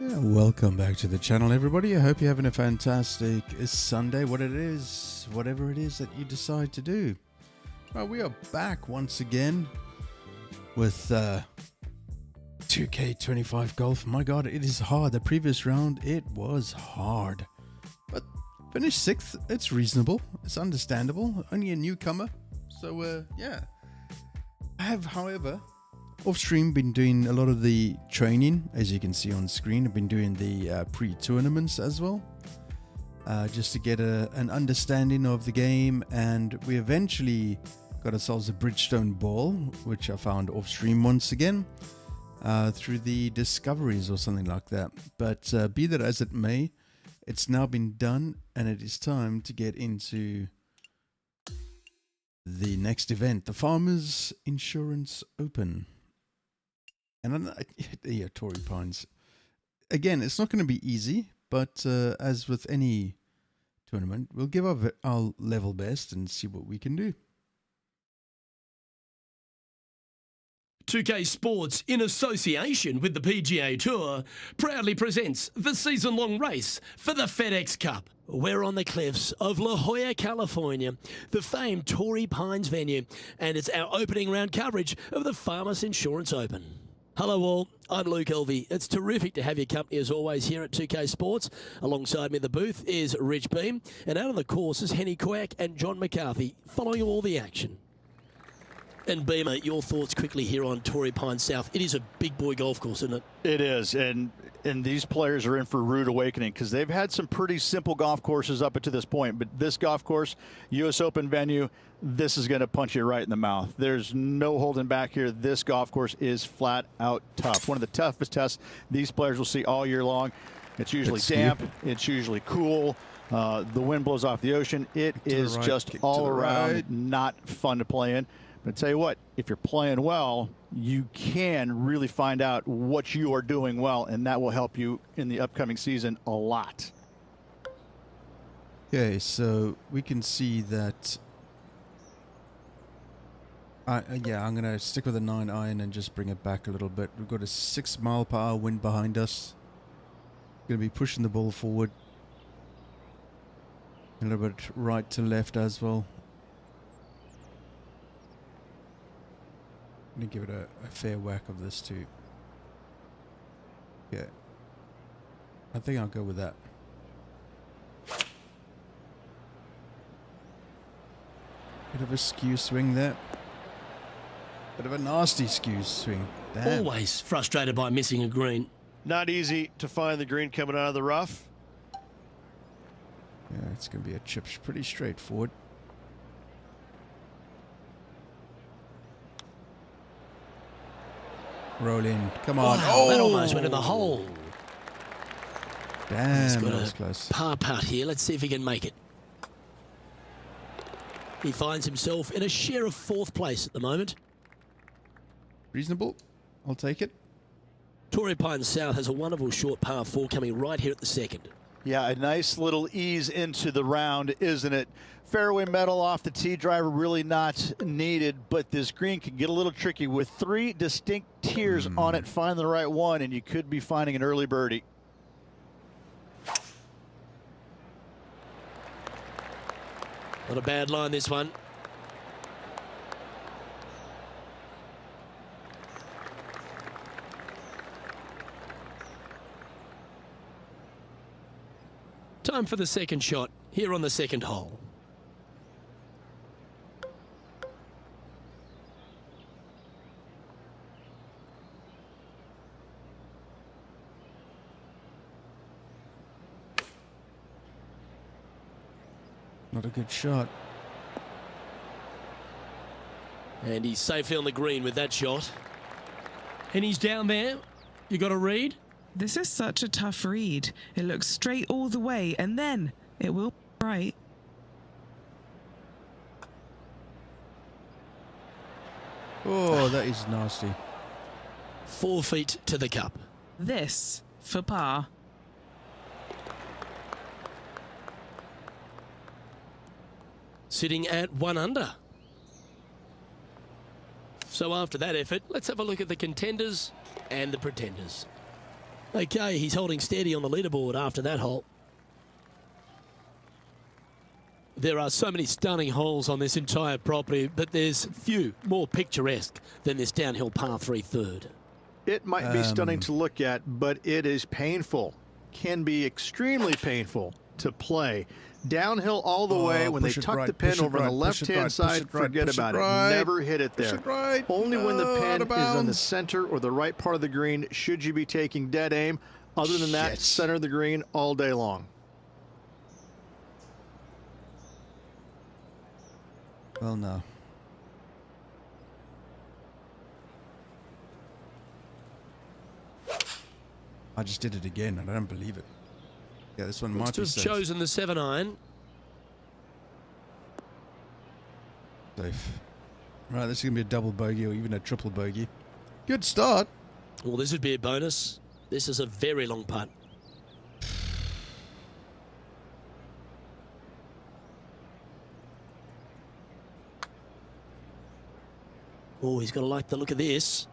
Yeah, welcome back to the channel, everybody. I hope you're having a fantastic Sunday, whatever it is that you decide to do. Well, we are back once again with 2K25 Golf. My God, it is hard. The previous round, it was hard. But finished 6th, it's reasonable. It's understandable. Only a newcomer. So, yeah. I have, however, off stream been doing a lot of the training, as you can see on screen. I've been doing the pre-tournaments as well, just to get an understanding of the game, and we eventually got ourselves a Bridgestone ball, which I found off stream once again through the discoveries or something like that. But be that as it may, it's now been done, and it is time to get into the next event, the Farmers Insurance Open. And yeah, Torrey Pines. Again, it's not going to be easy, but as with any tournament, we'll give our level best and see what we can do. 2K Sports, in association with the PGA Tour, proudly presents the season-long race for the FedEx Cup. We're on the cliffs of La Jolla, California, the famed Torrey Pines venue, and it's our opening round coverage of the Farmers Insurance Open. Hello all, I'm Luke Elvey. It's terrific to have your company as always here at 2K Sports. Alongside me in the booth is Rich Beam, and out on the course is Henny Quack and John McCarthy, following all the action. And Beamer, your thoughts quickly here on Torrey Pines South. It is a big boy golf course, isn't it? It is, and these players are in for a rude awakening because they've had some pretty simple golf courses up to this point. But this golf course, U.S. Open venue, this is going to punch you right in the mouth. There's no holding back here. This golf course is flat out tough. One of the toughest tests these players will see all year long. It's usually damp. It's usually cool. The wind blows off the ocean. It is just all around not fun to play in. But I tell you what, if you're playing well, you can really find out what you are doing well, and that will help you in the upcoming season a lot. Okay, so we can see that. Yeah, I'm going to stick with a 9-iron and just bring it back a little bit. We've got a 6-mile-per-hour wind behind us. Going to be pushing the ball forward. A little bit right to left as well. I'm going to give it a fair whack of this too. Yeah. I think I'll go with that. Bit of a skew swing there. Bit of a nasty skew swing. Damn. Always frustrated by missing a green. Not easy to find the green coming out of the rough. Yeah, it's going to be a chip. Pretty straightforward. Roll in. Come on. Wow, that almost went in the hole. Damn, that was close. Par putt here. Let's see if he can make it. He finds himself in a share of 4th place at the moment. Reasonable. I'll take it. Torrey Pines South has a wonderful short par 4 coming right here at the second. Yeah, a nice little ease into the round, isn't it? Fairway metal off the tee, driver really not needed, but this green can get a little tricky with 3 distinct tiers on it. Find the right one, and you could be finding an early birdie. Not a bad line, this one. Time for the second shot here on the second hole. Not a good shot. And he's safely on the green with that shot. And he's down there. You got a read? This is such a tough read. It looks straight all the way, and then it will be right. Oh, that is nasty. 4 feet to the cup. This for par. Sitting at 1 under. So after that effort, let's have a look at the contenders and the pretenders. Okay, he's holding steady on the leaderboard after that hole. There are so many stunning holes on this entire property, but there's few more picturesque than this downhill par 3 third. It might be stunning to look at, but it is painful. Can be extremely painful to play. Downhill all the way. When they tuck the pin over on the left-hand side, forget about it. Never hit it there. Only when the pin is on the center or the right part of the green should you be taking dead aim. Other than that, center of the green all day long. Well, no. I just did it again. I don't believe it. Yeah, this one might be safe. Chosen the 7-iron. Safe. Right, this is going to be a double bogey or even a triple bogey. Good start. Well, this would be a bonus. This is a very long putt. Oh, he's got to like the look of this.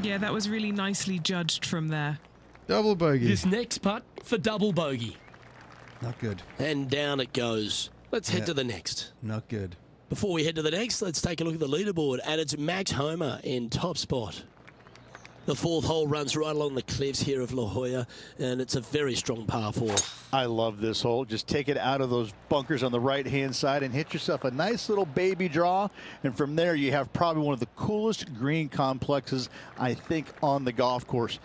Yeah, that was really nicely judged from there. Double bogey. This next putt for double bogey. Not good. And down it goes. Let's head to the next. Not good. Before we head to the next, let's take a look at the leaderboard. And it's Max Homa in top spot. The 4th hole runs right along the cliffs here of La Jolla, and it's a very strong par 4. I love this hole. Just take it out of those bunkers on the right-hand side and hit yourself a nice little baby draw. And from there, you have probably one of the coolest green complexes, I think, on the golf course.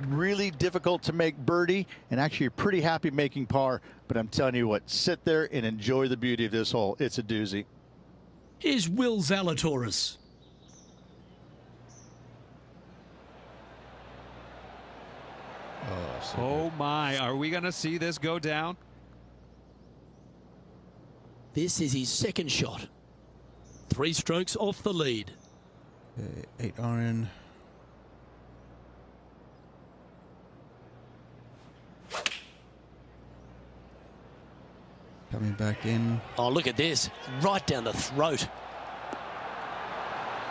Really difficult to make birdie, and actually you're pretty happy making par. But I'm telling you what, sit there and enjoy the beauty of this hole. It's a doozy. Here's Will Zalatoris. Oh my, are we going to see this go down? This is his second shot. 3 strokes off the lead. 8-iron. Coming back in. Oh, look at this. Right down the throat.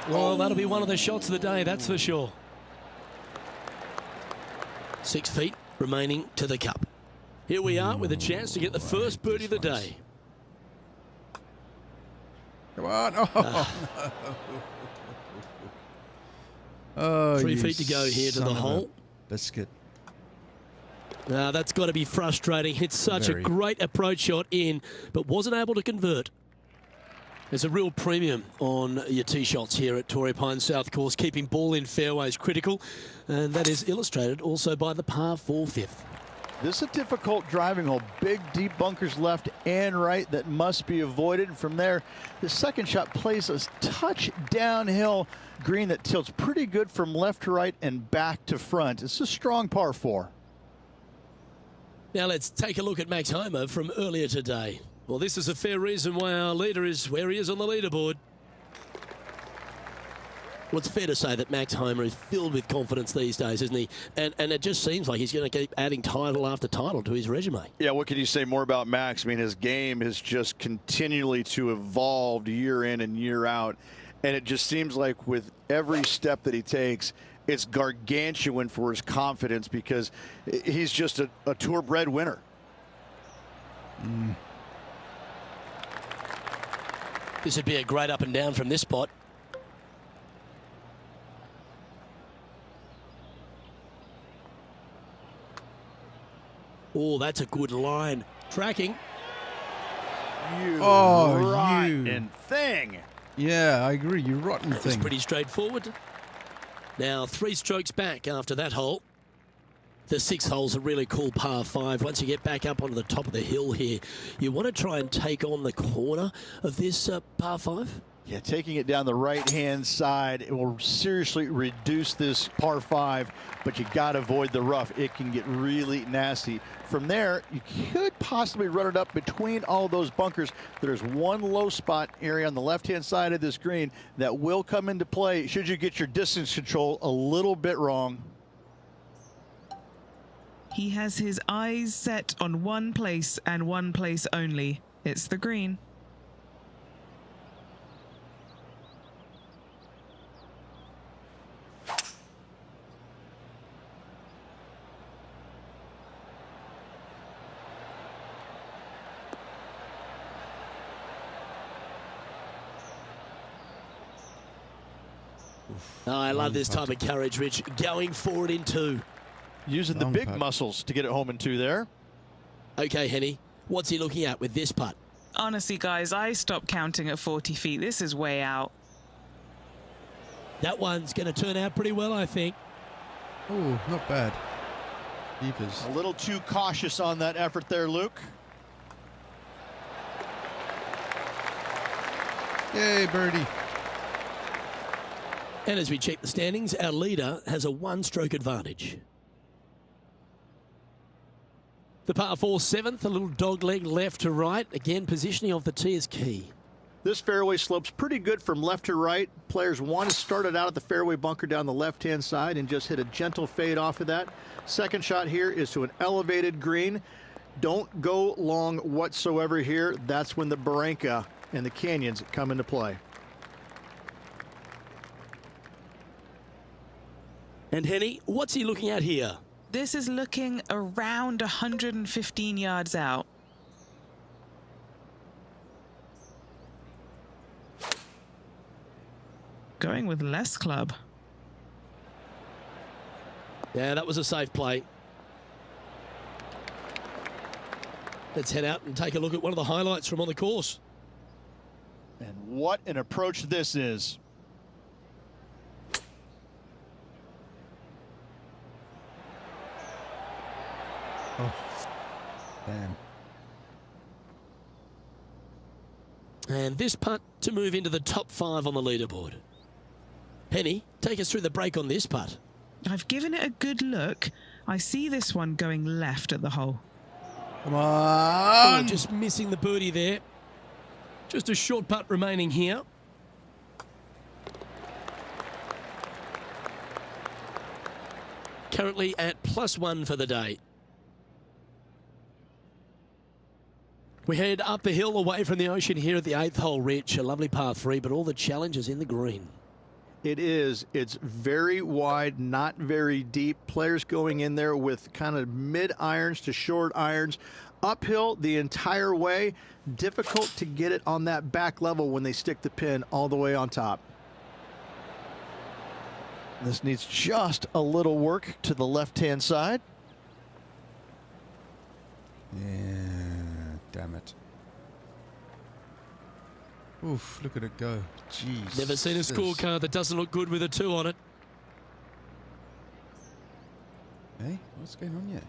Well, that'll be one of the shots of the day, that's for sure. 6 feet remaining to the cup. Here we are with a chance to get the first birdie of the day. Come on. Oh, 3 feet to go here to the hole. Biscuit. Now, that's got to be frustrating. Hit such a great approach shot in, but wasn't able to convert. There's a real premium on your tee shots here at Torrey Pines South Course. Keeping ball in fairways critical, and that is illustrated also by the par 4 fifth. This is a difficult driving hole. Big, deep bunkers left and right that must be avoided. And from there, the second shot plays a touch downhill green that tilts pretty good from left to right and back to front. It's a strong par 4. Now let's take a look at Max Homa from earlier today. Well, this is a fair reason why our leader is where he is on the leaderboard. Well, it's fair to say that Max Homa is filled with confidence these days, isn't he? And it just seems like he's going to keep adding title after title to his resume. Yeah, what can you say more about Max? I mean, his game has just continually to evolve year in and year out. And it just seems like with every step that he takes, it's gargantuan for his confidence because he's just a tour-bred winner. This would be a great up and down from this spot. Oh, that's a good line. Tracking. You Oh, rotten thing. Yeah, I agree. You rotten That was thing. pretty straightforward. Now, 3 strokes back after that hole. The 6th hole's a really cool par 5. Once you get back up onto the top of the hill here, you want to try and take on the corner of this par 5. Yeah, taking it down the right-hand side, it will seriously reduce this par 5, but you got to avoid the rough. It can get really nasty. From there, you could possibly run it up between all those bunkers. There's one low spot area on the left-hand side of this green that will come into play should you get your distance control a little bit wrong. He has his eyes set on one place and one place only. It's the green. Oh, I love this Long type of courage, Rich. Going forward in 2. Using the Long big putt. muscles to get it home in 2 there. Okay, Henny, what's he looking at with this putt? Honestly, guys, I stopped counting at 40 feet. This is way out. That one's going to turn out pretty well, I think. Oh, not bad. Beavers. A little too cautious on that effort there, Luke. Yay, birdie. And as we check the standings, our leader has a 1-stroke advantage. The par 4 7th, a little dog leg left to right. Again, positioning of the tee is key. This fairway slopes pretty good from left to right. Players want to start it out at the fairway bunker down the left-hand side and just hit a gentle fade off of that. Second shot here is to an elevated green. Don't go long whatsoever here. That's when the barranca and the canyons come into play. And Henny, what's he looking at here? This is looking around 115 yards out. Going with less club. Yeah, that was a safe play. Let's head out and take a look at one of the highlights from on the course. And what an approach this is. Oh, damn. And this putt to move into the top 5 on the leaderboard. Henny, take us through the break on this putt. I've given it a good look. I see this one going left at the hole. Come Oh, on. just missing the birdie there. Just a short putt remaining here. Currently at +1 for the day. We head up the hill away from the ocean here at the 8th hole, Rich. A lovely par 3, but all the challenges in the green. It is. It's very wide, not very deep. Players going in there with kind of mid irons to short irons. Uphill the entire way. Difficult to get it on that back level when they stick the pin all the way on top. This needs just a little work to the left-hand side. Yeah, damn it. Oof, look at it go. Jeez. Never seen a scorecard that doesn't look good with a 2 on it. Hey, what's going on here?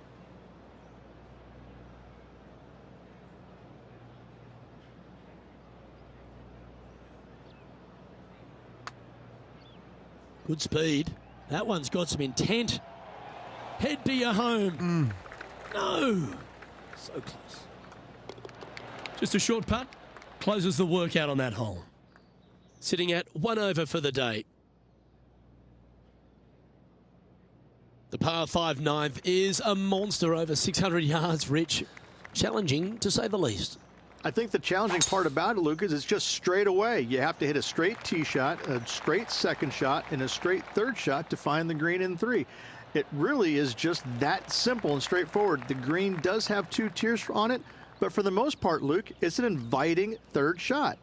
Good speed. That one's got some intent. Head to your home. No. So close. Just a short putt. Closes the workout on that hole. Sitting at 1 over for the day. The par 5 9th is a monster over 600 yards, Rich. Challenging, to say the least. I think the challenging part about it, Luke, is it's just straight away. You have to hit a straight tee shot, a straight second shot, and a straight third shot to find the green in 3. It really is just that simple and straightforward. The green does have 2 tiers on it, but for the most part, Luke, it's an inviting third shot.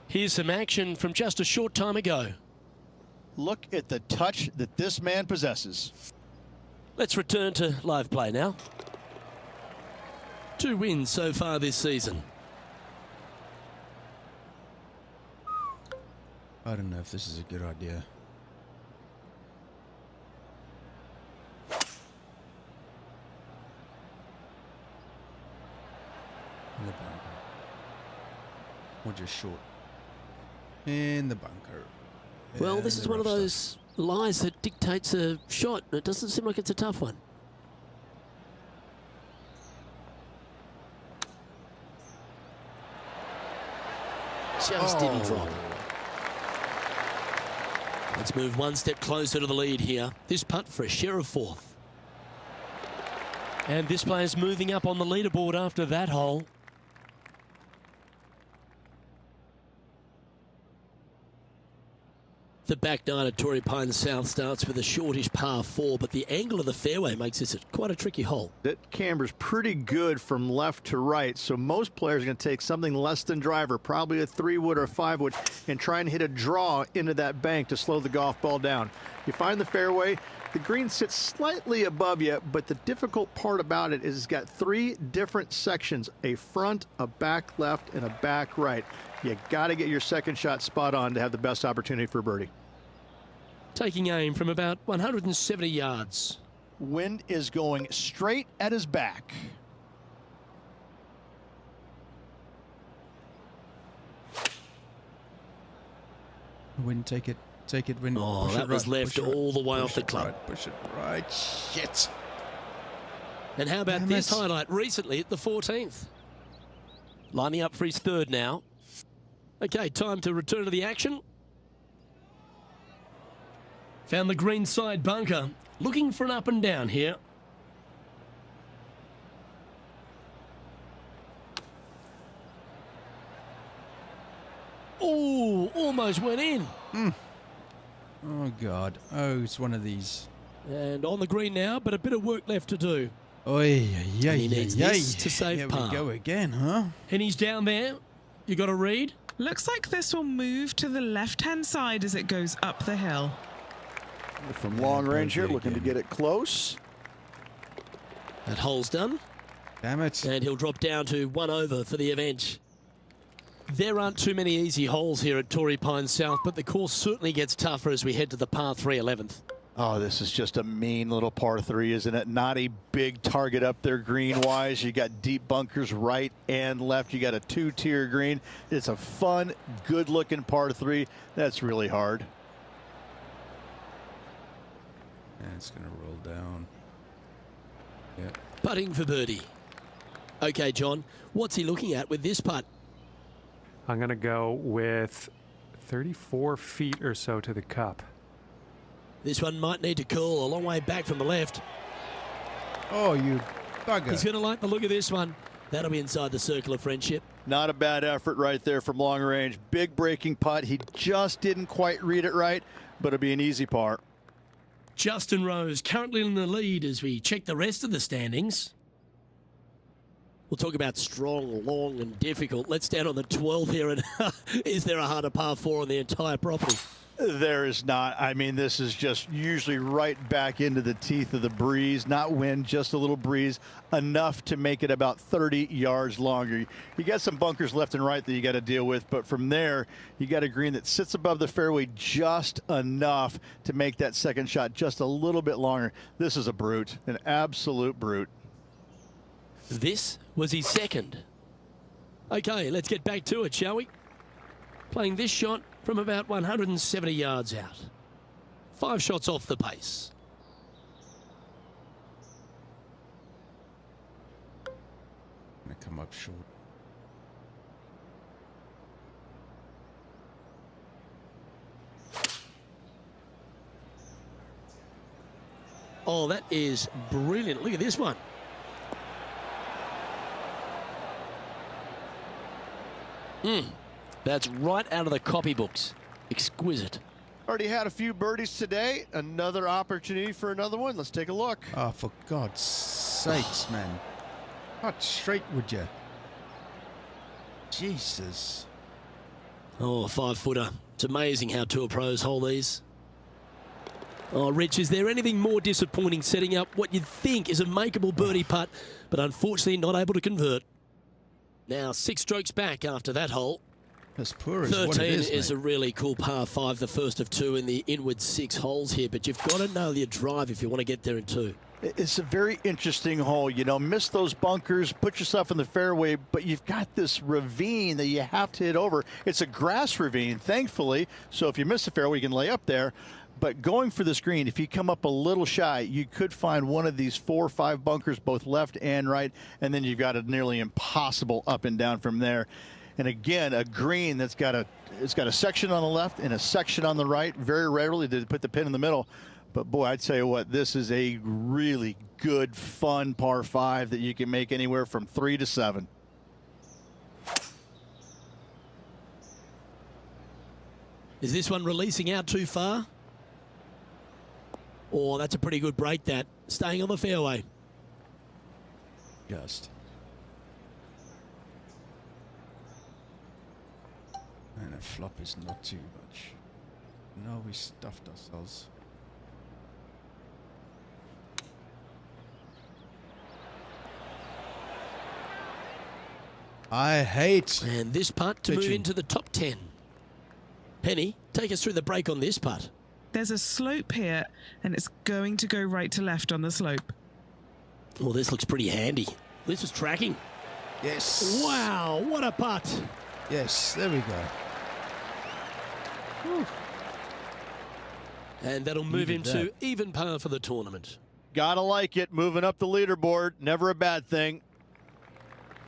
Here's some action from just a short time ago. Look at the touch that this man possesses. Let's return to live play now. 2 wins so far this season. I don't know if this is a good idea. In the bunker. Or just short. In the bunker. Well, And this is the one of rough those lies that dictates a shot. It doesn't seem like it's a tough one. Just didn't drop. Let's move 1 step closer to the lead here. This putt for a share of 4th. And this player's moving up on the leaderboard after that hole. The back nine at Torrey Pines South starts with a shortish par 4, but the angle of the fairway makes this quite a tricky hole. That camber's pretty good from left to right, so most players are going to take something less than driver, probably a 3-wood or a 5-wood, and try and hit a draw into that bank to slow the golf ball down. You find the fairway, the green sits slightly above you, but the difficult part about it is it's got 3 different sections, a front, a back left, and a back right. You got to get your second shot spot on to have the best opportunity for birdie. Taking aim from about 170 yards. Wind is going straight at his back. Wind, take it, wind. Oh, push that it was right, left push it all the way right, off the push it club. right, push it right. Shit. And how about Damn this it. highlight recently at the 14th? Lining up for his third now. Okay, time to return to the action. Found the green side bunker. Looking for an up and down here. Oh, almost went in. Oh, God. Oh, it's one of these. And on the green now, but a bit of work left to do. Oi, yeah, he needs this to save Here par. we go again, huh? And he's down there. You got to read. Looks like this will move to the left-hand side as it goes up the hill. From long range here, looking to get it close. That hole's done. Damn it. And he'll drop down to 1 over for the event. There aren't too many easy holes here at Torrey Pines South, but the course certainly gets tougher as we head to the par 3 11th. Oh, this is just a mean little par 3, isn't it? Not a big target up there green-wise. You got deep bunkers right and left. You got a 2-tier green. It's a fun, good-looking par 3. That's really hard. And it's going to roll down. Yeah. Putting for birdie. Okay, John, what's he looking at with this putt? I'm going to go with 34 feet or so to the cup. This one might need to curl a long way back from the left. Oh, you bugger. He's going to like the look of this one. That'll be inside the circle of friendship. Not a bad effort right there from long range. Big breaking putt. He just didn't quite read it right, but it'll be an easy par. Justin Rose currently in the lead as we check the rest of the standings. We'll talk about strong, long and difficult. Let's stand on the 12th here. And is there a harder par 4 on the entire property? There is not. I mean, this is just usually right back into the teeth of the breeze. Not wind, just a little breeze. Enough to make it about 30 yards longer. You got some bunkers left and right that you got to deal with, but from there, you got a green that sits above the fairway just enough to make that second shot just a little bit longer. This is a brute, an absolute brute. This was his second. Okay, let's get back to it, shall we? Playing this shot from about 170 yards out. 5 shots off the pace. Going to come up short. Oh, that is brilliant. Look at this one. That's right out of the copybooks. Exquisite. Already had a few birdies today. Another opportunity for another one. Let's take a look. Oh, for God's sakes, man. Not straight, would you? Jesus. Oh, a 5-footer. It's amazing how tour pros hold these. Oh, Rich, is there anything more disappointing setting up what you'd think is a makeable birdie putt, but unfortunately not able to convert? Now 6 strokes back after that hole. As poor as 13 what it is mate. a really cool par 5, the first of 2 in the inward 6 holes here, but you've got to nail your drive if you want to get there in 2. It's a very interesting hole. You know, miss those bunkers, put yourself in the fairway, but you've got this ravine that you have to hit over. It's a grass ravine, thankfully, so if you miss the fairway, you can lay up there. But going for this green, if you come up a little shy, you could find one of these 4 or 5 bunkers, both left and right, and then you've got a nearly impossible up and down from there. And again, a green that's got a section on the left and a section on the right. Very rarely do they put the pin in the middle. But boy, I tell you what, this is a really good, fun par 5 that you can make anywhere from 3 to 7. Is this one releasing out too far? Oh, that's a pretty good break, that. Staying on the fairway. Just. And a flop is not too much. No, we stuffed ourselves. I hate. And this putt to move pitching. into the top 10. Penny, take us through the break on this putt. There's a slope here, and it's going to go right to left on the slope. Well, this looks pretty handy. This is tracking. Yes. Wow, what a putt. Yes, there we go. Whew. And that'll move him Needed to that. even par for the tournament. Gotta like it. Moving up the leaderboard. Never a bad thing.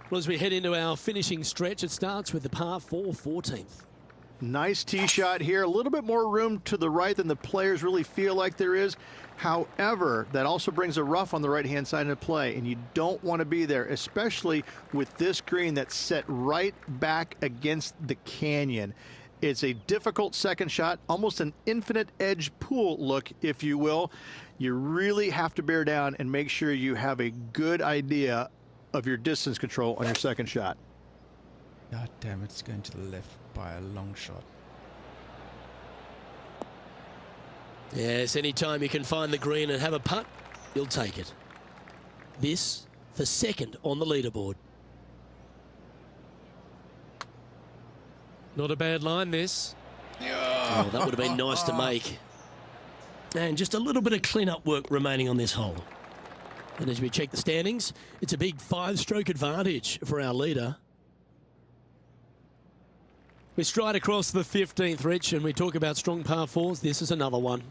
Well, as we head into our finishing stretch, it starts with the par 4 14th. Nice tee shot here. A little bit more room to the right than the players really feel like there is. However, that also brings a rough on the right-hand side into play, and you don't want to be there, especially with this green that's set right back against the canyon. It's a difficult second shot, almost an infinite edge pool look, if you will. You really have to bear down and make sure you have a good idea of your distance control on your second shot. God damn, it's going to the left by a long shot. Yes, anytime you can find the green and have a putt, you'll take it. This for second on the leaderboard. Not a bad line, this. Oh, that would have been nice to make. And just a little bit of clean-up work remaining on this hole. And as we check the standings, it's a big 5-stroke advantage for our leader. We stride across the 15th, Rich, and we talk about strong par 4s. This is another one.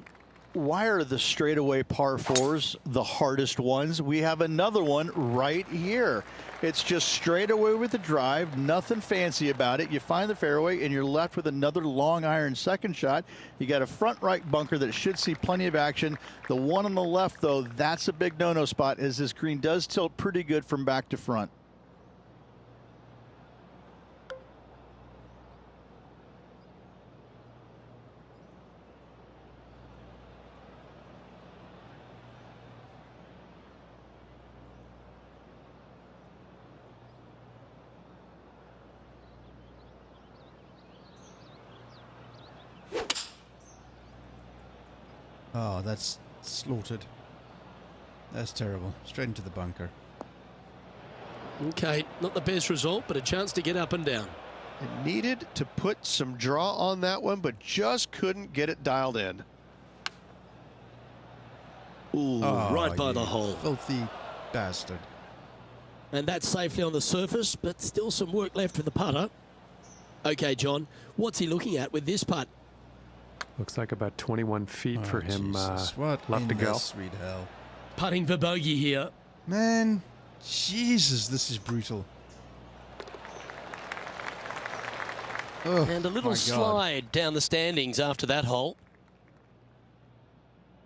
Why are the straightaway par 4s the hardest ones? We have another one right here. It's just straight away with the drive, nothing fancy about it. You find the fairway and you're left with another long iron second shot. You got a front right bunker that should see plenty of action. The one on the left, though, that's a big no-no spot, as this green does tilt pretty good from back to front. Oh, that's slaughtered. That's terrible. Straight into the bunker. Okay, not the best result, but a chance to get up and down. It needed to put some draw on that one, but just couldn't get it dialed in. Ooh, Oh, right by you the hole. filthy bastard. And that's safely on the surface, but still some work left with the putter. Okay, John, what's he looking at with this putt? Looks like about 21 feet for Oh, him Jesus. What left to in go. the sweet hell. Putting for bogey here. Man, Jesus, this is brutal. Oh, And a little my God. slide down the standings after that hole.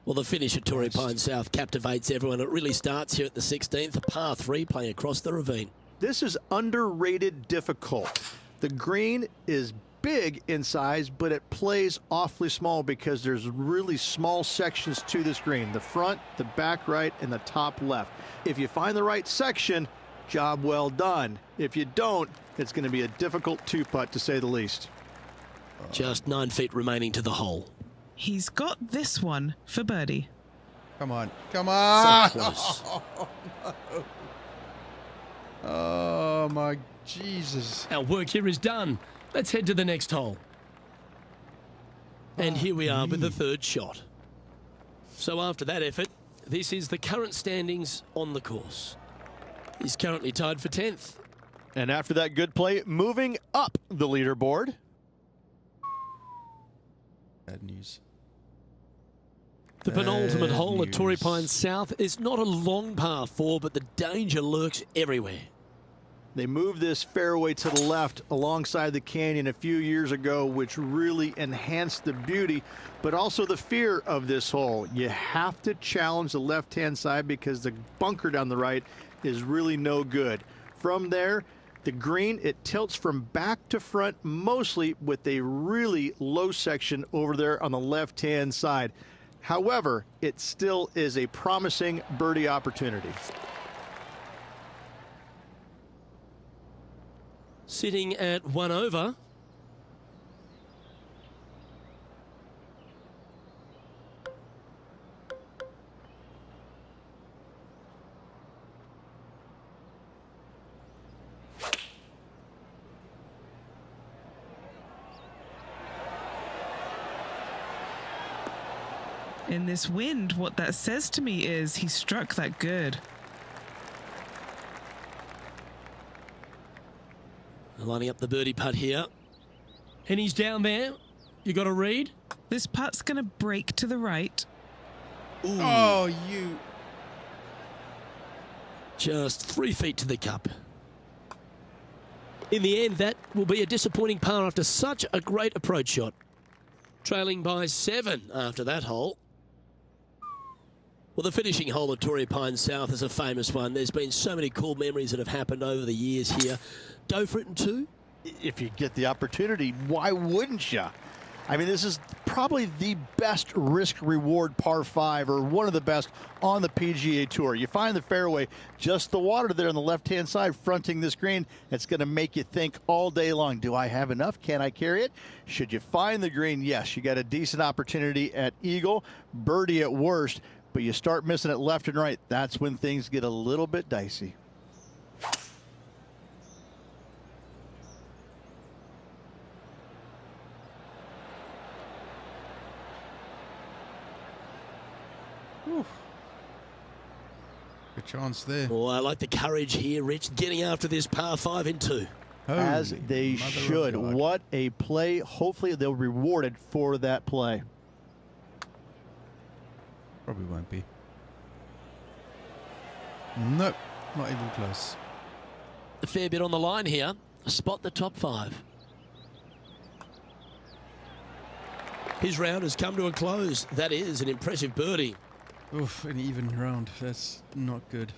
Well, the finish at Torrey Christ. Pine South captivates everyone. It really starts here at the 16th, a par 3 playing across the ravine. This is underrated difficult. The green is big in size, but it plays awfully small because there's really small sections to this green. The front, the back right, and the top left. If you find the right section, job well done. If you don't, it's going to be a difficult two-putt to say the least. Just 9 feet remaining to the hole. He's got this one for birdie. Come on. Come So on. close. Oh, my Jesus. Our work here is done. Let's head to the next hole. And here we are with the third shot. So after that effort, this is the current standings on the course. He's currently tied for 10th. And after that good play, moving up the leaderboard. Bad news. The penultimate Bad hole at Torrey news. Pine South is not a long par 4, but the danger lurks everywhere. They moved this fairway to the left alongside the canyon a few years ago, which really enhanced the beauty, but also the fear of this hole. You have to challenge the left-hand side because the bunker down the right is really no good. From there, The green, it tilts from back to front, mostly with a really low section over there on the left-hand side. However, it still is a promising birdie opportunity. Sitting at 1 over. In this wind, what that says to me is he struck that good. Lining up the birdie putt here. And he's down there. You got a read? This putt's going to break to the right. Ooh. Oh, you. Just 3 feet to the cup. In the end, that will be a disappointing par after such a great approach shot. Trailing by 7 after that hole. Well, the finishing hole at Torrey Pines South is a famous one. There's been so many cool memories that have happened over the years here. Go for it in 2? If you get the opportunity, why wouldn't you? I mean, this is probably the best risk-reward par 5, or one of the best on the PGA Tour. You find the fairway, just the water there on the left-hand side fronting this green. It's going to make you think all day long, do I have enough? Can I carry it? Should you find the green? Yes, you got a decent opportunity at eagle, birdie at worst, but you start missing it left and right. That's when things get a little bit dicey. Good chance there. Oh, I like the courage here, Rich, getting after this par 5 in 2. As Holy they mother of should. God. What a play. Hopefully they'll be rewarded for that play. Probably won't be. Nope, not even close. A fair bit on the line here. Spot the top 5. His round has come to a close. That is an impressive birdie. Oof, an even round. That's not good.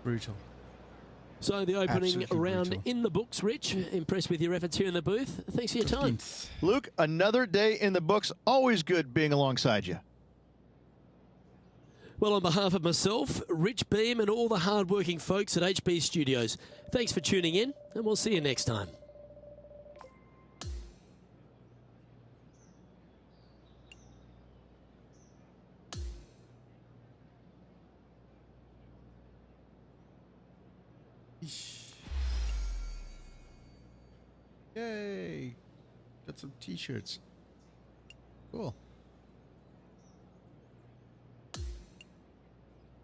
Brutal. So the opening Absolutely round brutal. in the books, Rich. Impressed with your efforts here in the booth. Thanks for your time. 15th. Luke, another day in the books. Always good being alongside you. Well, on behalf of myself, Rich Beam, and all the hard-working folks at HB Studios, thanks for tuning in, and we'll see you next time. Yay! Got some t-shirts. Cool.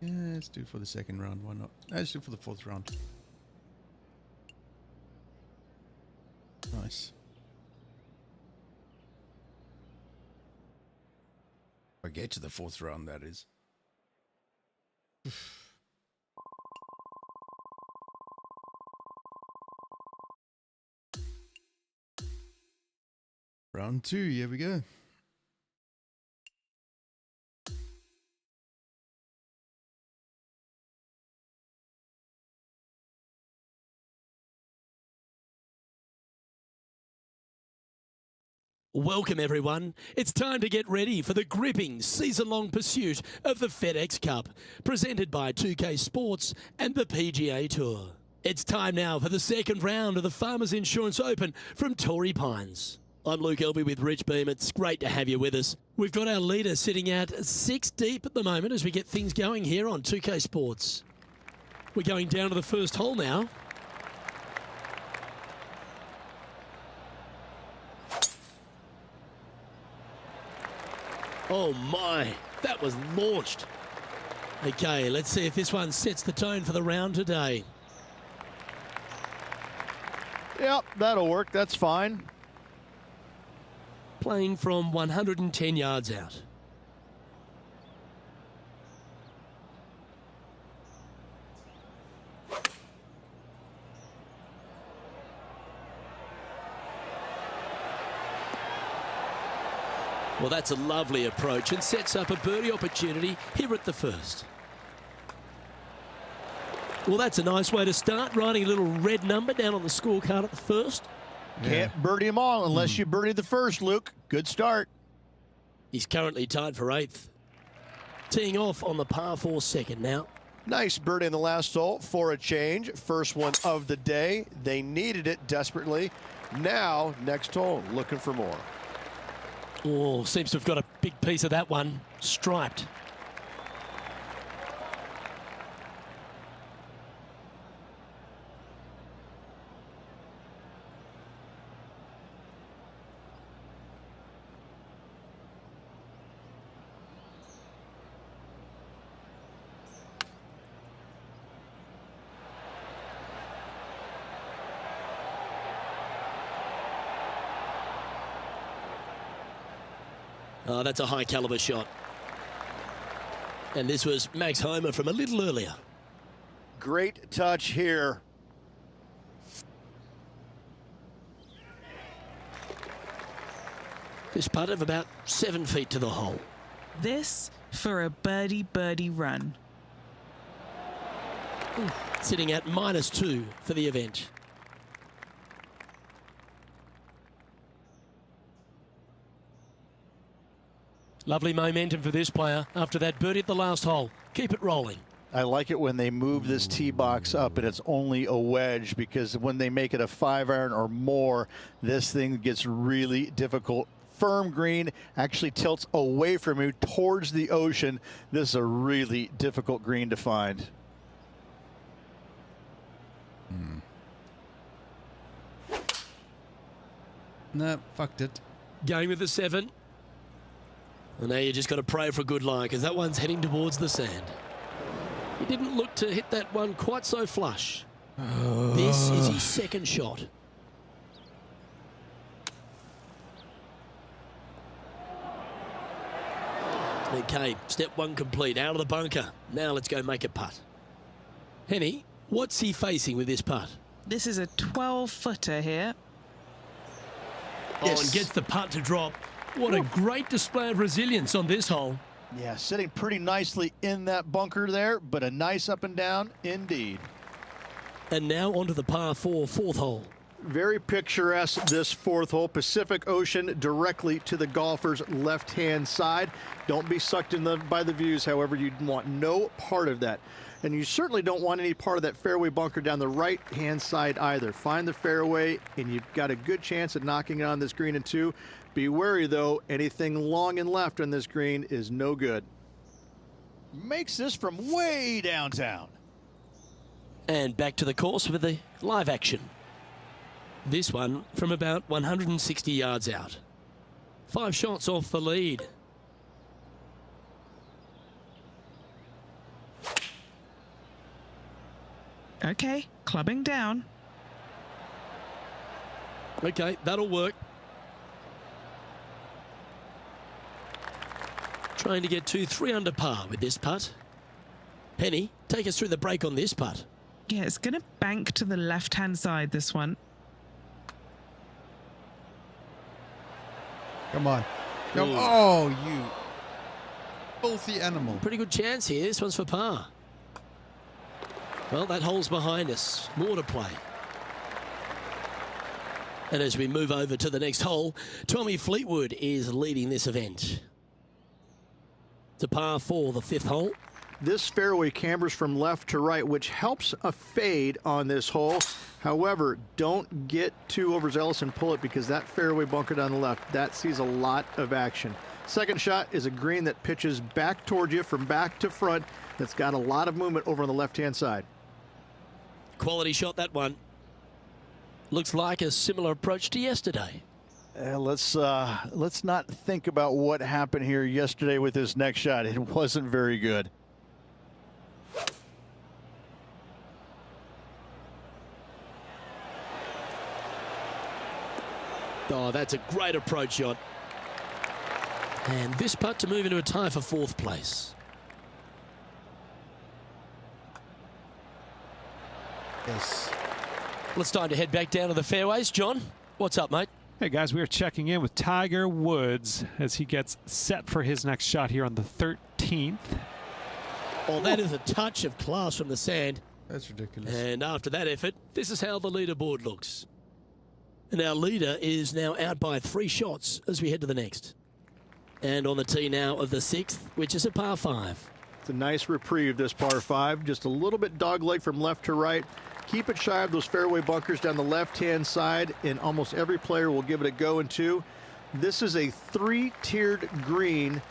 Yeah, let's do it for the second round. Why not? Let's do it for the 4th round. Nice. I get to the 4th round, that is. Round 2, here we go. Welcome, everyone. It's time to get ready for the gripping season-long pursuit of the FedEx Cup, presented by 2K Sports and the PGA Tour. It's time now for the second round of the Farmers Insurance Open from Torrey Pines. I'm Luke Elby with Rich Beam. It's great to have you with us. We've got our leader sitting at 6 deep at the moment as we get things going here on 2K Sports. We're going down to the first hole now. Oh my, that was launched. Okay, let's see if this one sets the tone for the round today. Yep, that'll work. That's fine. Playing from 110 yards out. Well, that's a lovely approach and sets up a birdie opportunity here at the first. Well, that's a nice way to start, writing a little red number down on the scorecard at the first. Can't birdie them all unless you birdie the first, Luke. Good start. He's currently tied for 8th. Teeing off on the par 4 second now. Nice birdie in the last hole for a change. First one of the day. They needed it desperately. Now, next hole, looking for more. Oh, seems to have got a big piece of that one. Striped. Oh, that's a high caliber shot. And this was Max Homer from a little earlier. Great touch here. This putt of about 7 feet to the hole. This for a birdie run. Sitting at -2 for the event. Lovely momentum for this player after that birdie at the last hole. Keep it rolling. I like it when they move this tee box up and it's only a wedge, because when they make it a 5-iron or more, this thing gets really difficult. Firm green, actually tilts away from you towards the ocean. This is a really difficult green to find. Nah, fucked it. Going with the 7. And now you just got to pray for good lie, because that one's heading towards the sand. He didn't look to hit that one quite so flush. This is his second shot. Okay, step 1 complete, out of the bunker. Now let's go make a putt. Henny, what's he facing with this putt? This is a 12-footer here. Oh, and gets the putt to drop. What a great display of resilience on this hole. Yeah, sitting pretty nicely in that bunker there, but a nice up and down indeed. And now onto the par 4 4th hole. Very picturesque, this 4th hole. Pacific Ocean directly to the golfer's left-hand side. Don't be sucked in by the views, however. You want no part of that. And you certainly don't want any part of that fairway bunker down the right-hand side either. Find the fairway, and you've got a good chance at knocking it on this green in 2. Be wary, though. Anything long and left on this green is no good. Makes this from way downtown. And back to the course with the live action. This one from about 160 yards out. 5 shots off the lead. Okay, clubbing down. Okay, that'll work. Trying to get 2-3 under par with this putt. Penny, take us through the break on this putt. Yeah, it's going to bank to the left-hand side, this one. Come on. Come. Ooh. Oh, you filthy animal. Pretty good chance here. This one's for par. Well, that hole's behind us. More to play. And as we move over to the next hole, Tommy Fleetwood is leading this event. To par 4, the 5th hole. This fairway cambers from left to right, which helps a fade on this hole. However, don't get too overzealous and pull it, because that fairway bunker down the left, that sees a lot of action. Second shot is a green that pitches back towards you from back to front. That's got a lot of movement over on the left-hand side. Quality shot, that one. Looks like a similar approach to yesterday. Let's not think about what happened here yesterday with this next shot. It wasn't very good. Oh, that's a great approach shot. And this putt to move into a tie for 4th place. Yes. Well, it's time to head back down to the fairways. John, what's up, mate? Hey guys, we are checking in with Tiger Woods as he gets set for his next shot here on the 13th. Well, that is a touch of class from the sand. That's ridiculous. And after that effort, this is how the leaderboard looks. And our leader is now out by 3 shots as we head to the next. And on the tee now of the 6th, which is a par 5. It's a nice reprieve, this par 5. Just a little bit dogleg from left to right. Keep it shy of those fairway bunkers down the left-hand side, and almost every player will give it a go in 2. This is a 3-tiered green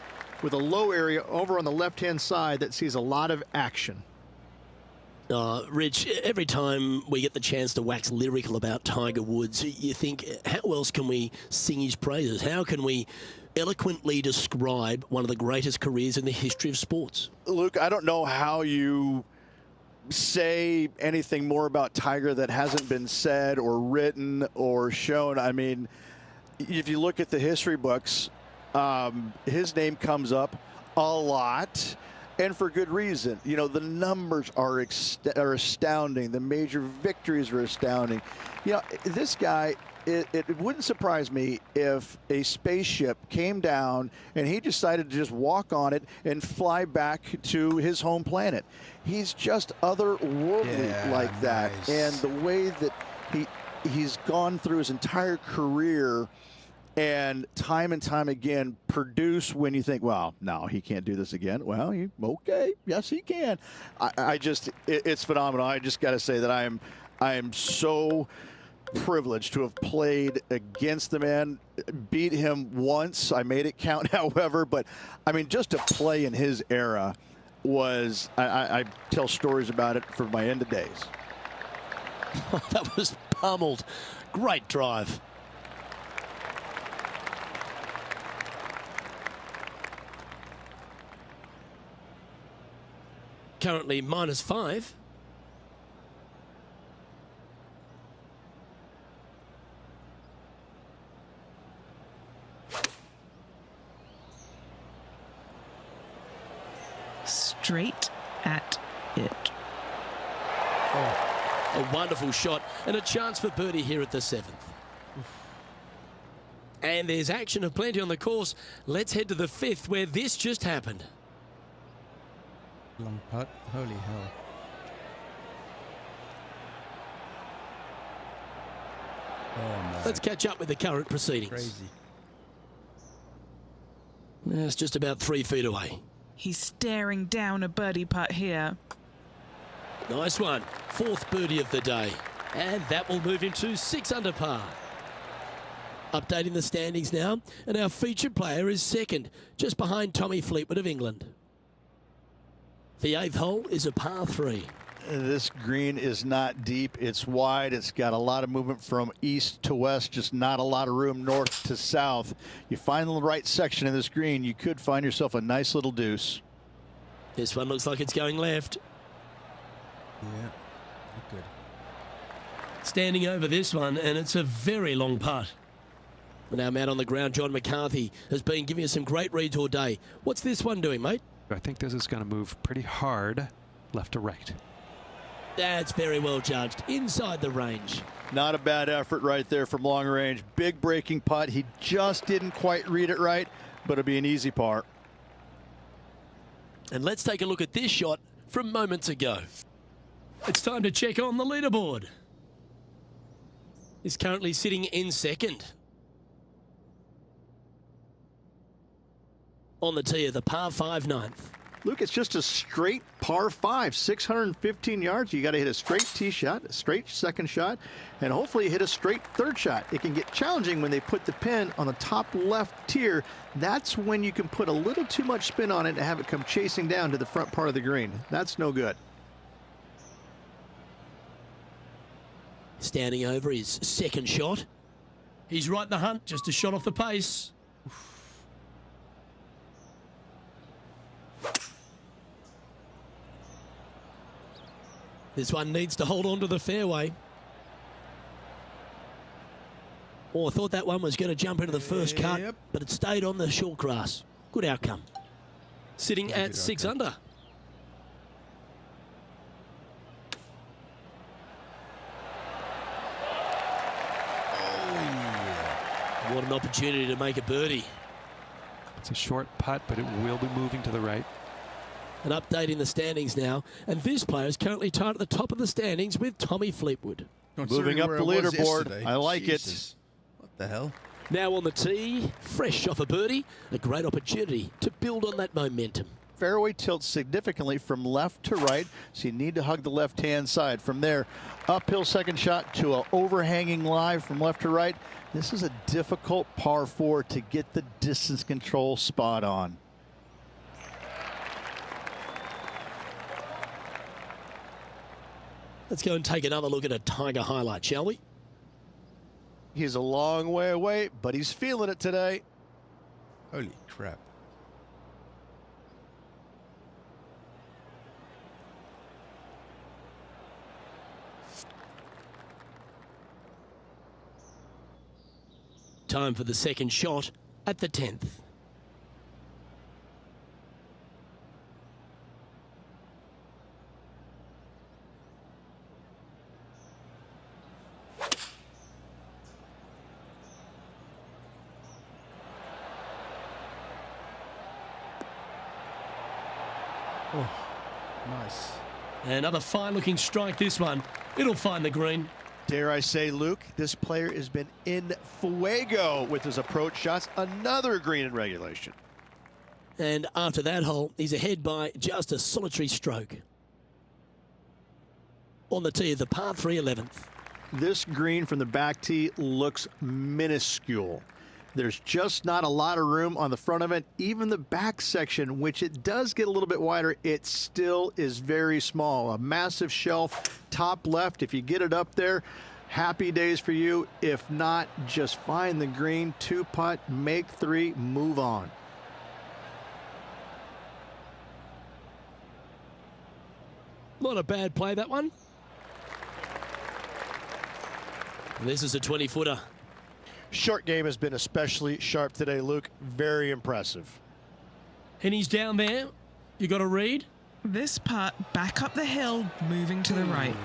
with a low area over on the left-hand side that sees a lot of action. Rich, every time we get the chance to wax lyrical about Tiger Woods, you think, how else can we sing his praises? How can we eloquently describe one of the greatest careers in the history of sports? Luke, I don't know how you say anything more about Tiger that hasn't been said or written or shown. I mean, if you look at the history books, his name comes up a lot, and for good reason. You know, the numbers are astounding. The major victories are astounding. You know, this guy, it wouldn't surprise me if a spaceship came down and he decided to just walk on it and fly back to his home planet. He's just otherworldly like that. Nice. And the way that he's gone through his entire career and time again produce when you think, well, no, he can't do this again. Well, okay, yes, he can. It's phenomenal. I just got to say that I am so privileged to have played against the man, beat him once. I made it count, however, but I mean, just to play in his era was, I tell stories about it for my end of days. That was pummeled. Great drive. Currently -5. Straight at it. A wonderful shot and a chance for birdie here at the 7th. And there's action of plenty on the course. Let's head to the 5th where this just happened. Long putt. Holy hell. Oh no. Let's catch up with the current proceedings. Crazy. It's just about 3 feet away. He's staring down a birdie putt here. Nice one. 4th birdie of the day. And that will move him to 6 under par. Updating the standings now. And our featured player is 2nd, just behind Tommy Fleetwood of England. The 8th hole is a par 3. This green is not deep. It's wide. It's got a lot of movement from east to west, just not a lot of room north to south. You find the right section of this green, you could find yourself a nice little deuce. This one looks like it's going left. Yeah. Not good. Standing over this one, and it's a very long putt. And our man on the ground, John McCarthy, has been giving us some great reads all day. What's this one doing, mate? I think this is going to move pretty hard left to right. That's very well judged. Inside the range. Not a bad effort right there from long range. Big breaking putt. He just didn't quite read it right, but it'll be an easy par. And let's take a look at this shot from moments ago. It's time to check on the leaderboard. He's currently sitting in 2nd. On the tee of the par 5 9th. Luke, it's just a straight par 5, 615 yards. You got to hit a straight tee shot, a straight second shot, and hopefully hit a straight third shot. It can get challenging when they put the pin on the top left tier. That's when you can put a little too much spin on it and have it come chasing down to the front part of the green. That's no good. Standing over his 2nd shot. He's right in the hunt, just a shot off the pace. This one needs to hold on to the fairway. Oh, I thought that one was going to jump into the first cut, but it stayed on the short grass. Good outcome. Sitting at 6 under. What an opportunity to make a birdie. It's a short putt, but it will be moving to the right. And updating the standings now. And this player is currently tied at the top of the standings with Tommy Fleetwood. Moving up the leaderboard. I like Jesus. What the hell? Now on the tee, fresh off a birdie, a great opportunity to build on that momentum. Fairway tilts significantly from left to right, so you need to hug the left-hand side. From there, uphill second shot to an overhanging lie from left to right. This is a difficult par 4 to get the distance control spot on. Let's go and take another look at a Tiger highlight, shall we? He's a long way away, but he's feeling it today. Holy crap. Time for the second shot at the 10th. Oh, nice. Another fine-looking strike, this one. It'll find the green. Dare I say, Luke, this player has been in fuego with his approach shots. Another green in regulation. And after that hole, he's ahead by just a solitary stroke. On the tee of the par 3 11th. This green from the back tee looks minuscule. There's just not a lot of room on the front of it. Even the back section, which it does get a little bit wider, it still is very small. A massive shelf, top left. If you get it up there, happy days for you. If not, just find the green, 2-putt, make 3, move on. Not a bad play, that one. This is a 20-footer. Short game has been especially sharp today, Luke. Very impressive. And he's down there. You got a read? This putt back up the hill, moving to the right.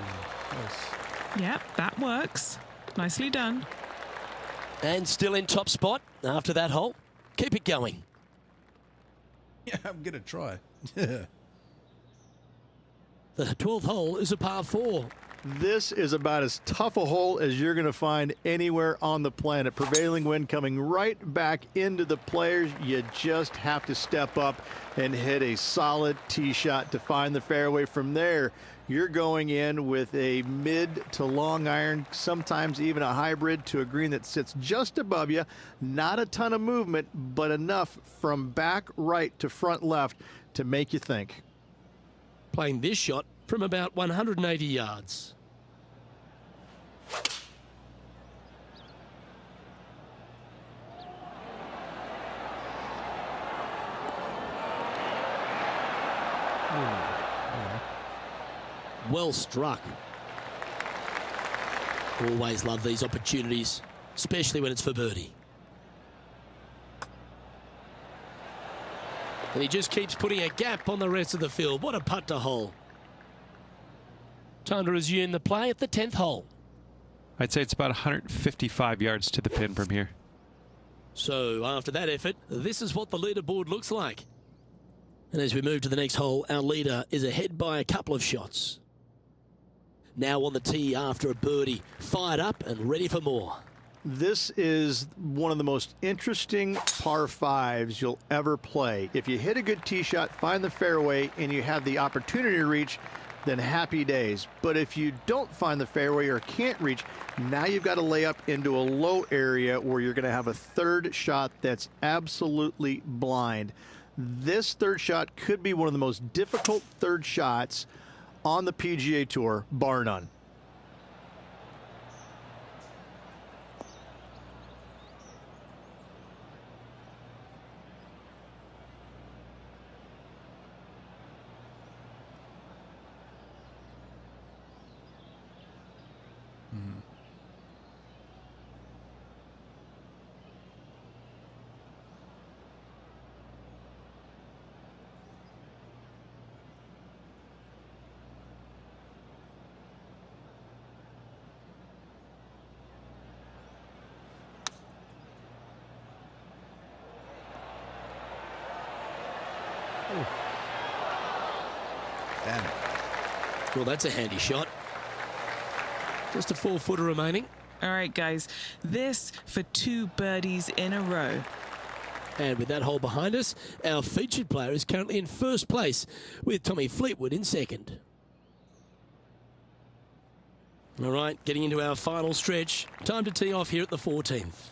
Yep, that works. Nicely done. And still in top spot after that hole. Keep it going. Yeah, I'm going to try. The 12th hole is a par 4. This is about as tough a hole as you're going to find anywhere on the planet. Prevailing wind coming right back into the players. You just have to step up and hit a solid tee shot to find the fairway. From there, you're going in with a mid to long iron, sometimes even a hybrid to a green that sits just above you. Not a ton of movement, but enough from back right to front left to make you think. Playing this shot from about 180 yards. Well struck. Always love these opportunities, especially when it's for birdie. And he just keeps putting a gap on the rest of the field. What a putt to hole. Time to resume the play at the 10th hole. I'd say it's about 155 yards to the pin from here. So after that effort, this is what the leaderboard looks like. And as we move to the next hole, our leader is ahead by a couple of shots. Now on the tee after a birdie, fired up and ready for more. This is one of the most interesting par 5s you'll ever play. If you hit a good tee shot, find the fairway, and you have the opportunity to reach, then happy days. But if you don't find the fairway or can't reach, now you've got to lay up into a low area where you're going to have a third shot that's absolutely blind. This third shot could be one of the most difficult third shots on the PGA Tour, bar none. Well, that's a handy shot. Just a 4-footer remaining. All right, guys. This for 2 birdies in a row. And with that hole behind us, our featured player is currently in first place, with Tommy Fleetwood in second. All right, getting into our final stretch. Time to tee off here at the 14th.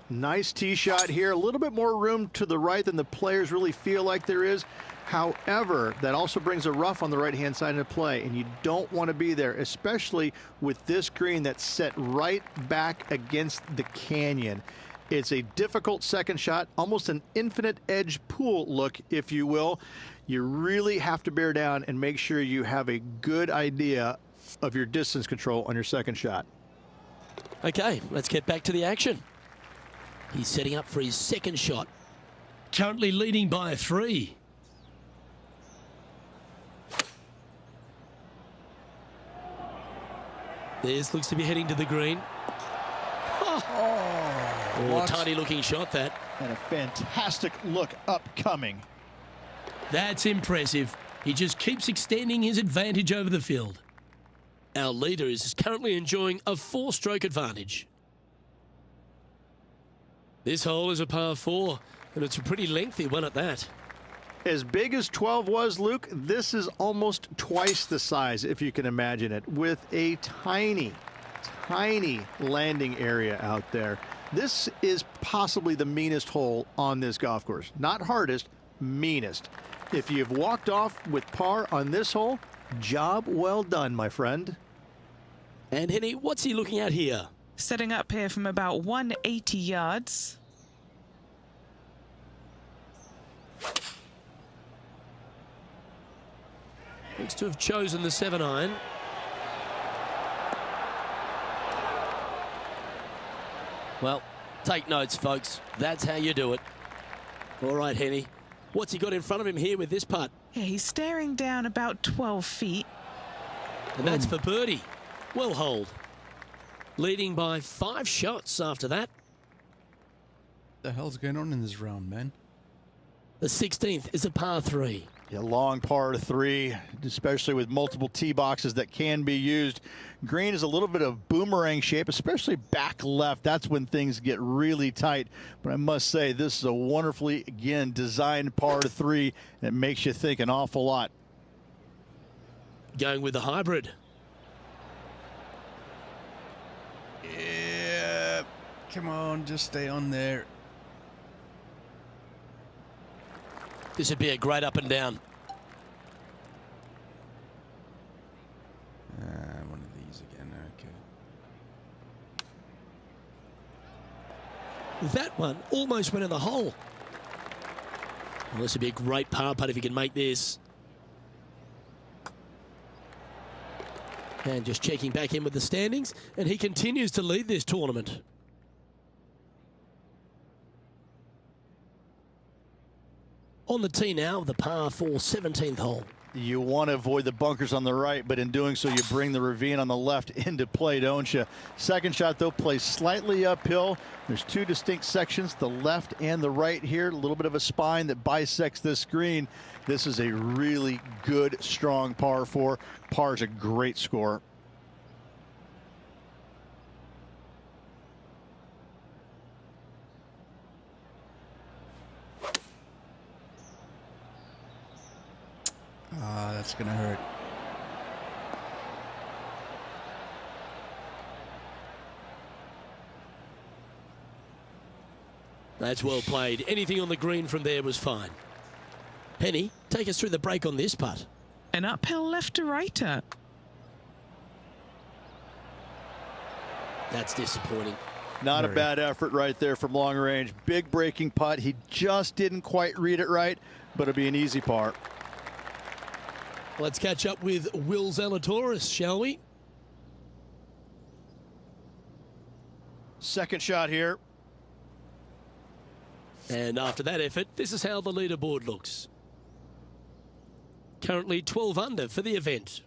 Nice tee shot here. A little bit more room to the right than the players really feel like there is. However, that also brings a rough on the right-hand side into play, and you don't want to be there, especially with this green that's set right back against the canyon. It's a difficult second shot, almost an infinite edge pool look, if you will. You really have to bear down and make sure you have a good idea of your distance control on your second shot. Okay, let's get back to the action. He's setting up for his second shot. Currently leading by 3. This looks to be heading to the green. Oh, tiny looking shot that. And a fantastic look upcoming. That's impressive. He just keeps extending his advantage over the field. Our leader is currently enjoying a 4-stroke advantage. This hole is a par 4, and it's a pretty lengthy one at that. As big as 12 was, Luke, this is almost twice the size, if you can imagine it, with a tiny landing area out there. This is possibly the meanest hole on this golf course. Not hardest, meanest. If you've walked off with par on this hole, job well done, my friend. And Henny, what's he looking at here? Setting up here from about 180 yards. Looks to have chosen the 7-iron. Well, take notes, folks. That's how you do it. All right, Henny. What's he got in front of him here with this putt? Yeah, he's staring down about 12 feet. And that's for birdie. Well holed. Leading by 5 shots after that. What the hell's going on in this round, man? The 16th is a par 3. A long par 3, especially with multiple tee boxes that can be used. Green is a little bit of boomerang shape, especially back left. That's when things get really tight. But I must say, this is a wonderfully, again, designed par 3 that makes you think an awful lot. Going with the hybrid. Yeah, come on, just stay on there. This would be a great up and down. One of these again, okay. That one almost went in the hole. Well, this would be a great par putt if he can make this. And just checking back in with the standings, and he continues to lead this tournament. On the tee now, the par 4 17th hole. You want to avoid the bunkers on the right, but in doing so, you bring the ravine on the left into play, don't you? Second shot, though, plays slightly uphill. There's 2 distinct sections, the left and the right here. A little bit of a spine that bisects this green. This is a really good, strong par 4. Par is a great score. That's gonna hurt. That's well played. Anything on the green from there was fine. Henny, take us through the break on this putt. An uphill left to righter. That's disappointing. Not a bad effort right there from long range. Big breaking putt. He just didn't quite read it right, but it'll be an easy par. Let's catch up with Will Zalatoris, shall we? Second shot here. And after that effort, this is how the leaderboard looks. Currently 12 under for the event.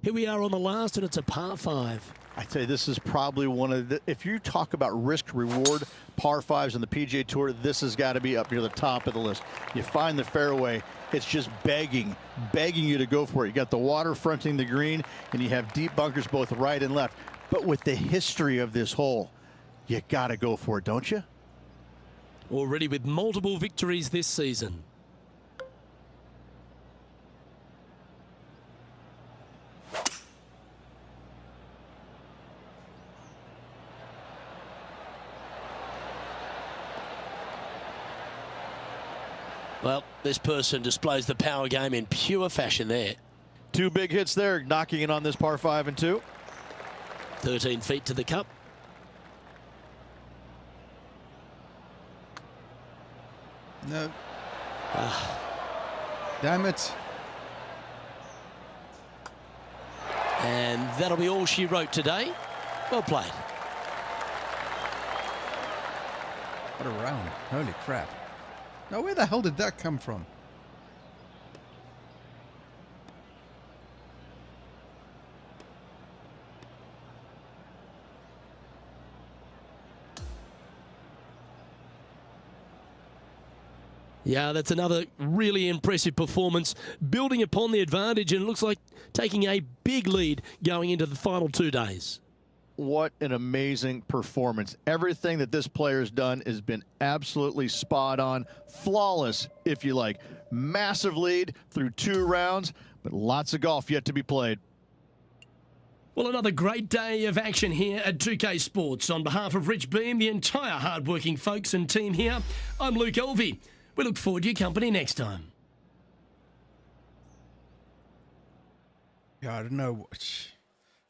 Here we are on the last, and it's a par 5. I tell you, this is probably one of the, if you talk about risk reward, par fives on the PGA Tour, this has got to be up near the top of the list. You find the fairway, it's just begging you to go for it. You got the water fronting the green, and you have deep bunkers both right and left. But with the history of this hole, you got to go for it, don't you? Already with multiple victories this season. Well, this person displays the power game in pure fashion there. 2 big hits there, knocking in on this par 5 and 2. 13 feet to the cup. No. Damn it. And that'll be all she wrote today. Well played. What a round. Holy crap. Now, where the hell did that come from? Yeah, that's another really impressive performance, building upon the advantage, and it looks like taking a big lead going into the final 2 days. What an amazing performance. Everything that this player has done has been absolutely spot on, flawless, if you like. Massive lead through 2 rounds, but lots of golf yet to be played. Well, another great day of action here at 2K Sports. On behalf of Rich Beam, the entire hardworking folks and team here, I'm Luke Elvey. We look forward to your company next time. Yeah, I don't know.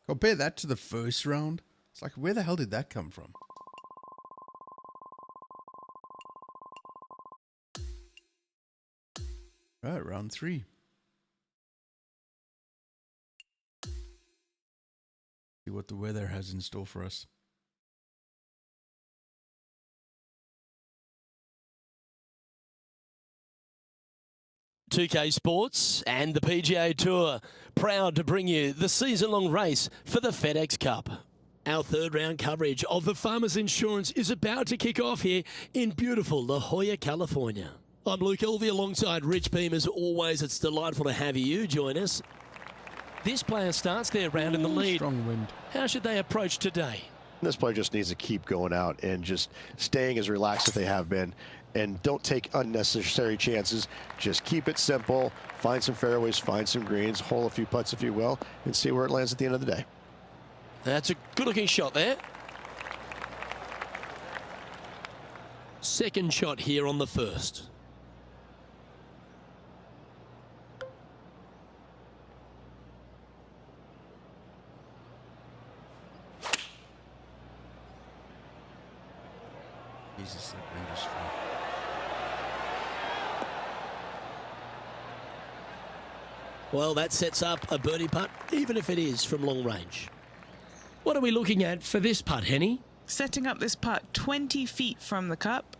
Compare that to the first round. It's like, where the hell did that come from? Right, round 3. See what the weather has in store for us. .2K Sports and the PGA Tour, proud to bring you the season-long race for the FedEx Cup. Our third round coverage of the Farmers Insurance is about to kick off here in beautiful La Jolla, California. I'm Luke Elvey alongside Rich Beam. As always, it's delightful to have you join us. This player starts their round in the lead. Strong wind. How should they approach today? This player just needs to keep going out and just staying as relaxed as they have been. And don't take unnecessary chances. Just keep it simple. Find some fairways, find some greens, hole a few putts if you will, and see where it lands at the end of the day. That's a good-looking shot there. Second shot here on the first. Jesus, that wind is strong. Well, that sets up a birdie putt, even if it is from long range. What are we looking at for this putt, Henny? Setting up this putt 20 feet from the cup.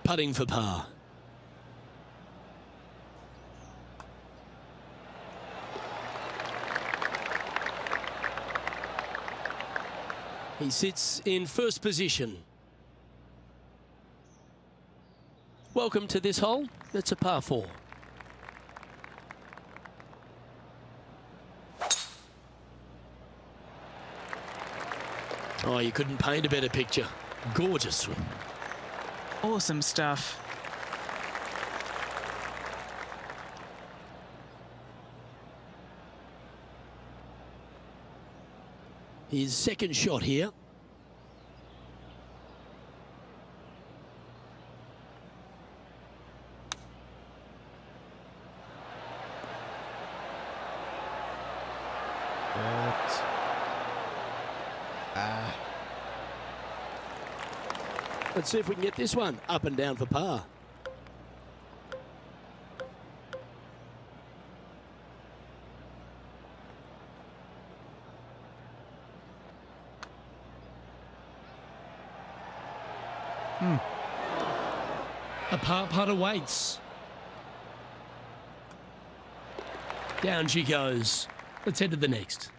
Putting for par. He sits in first position. Welcome to this hole. It's a par 4. Oh, you couldn't paint a better picture. Gorgeous swing. Awesome stuff. His second shot here. Let's see if we can get this one up and down for par. A par putt awaits. Down she goes. Let's head to the next.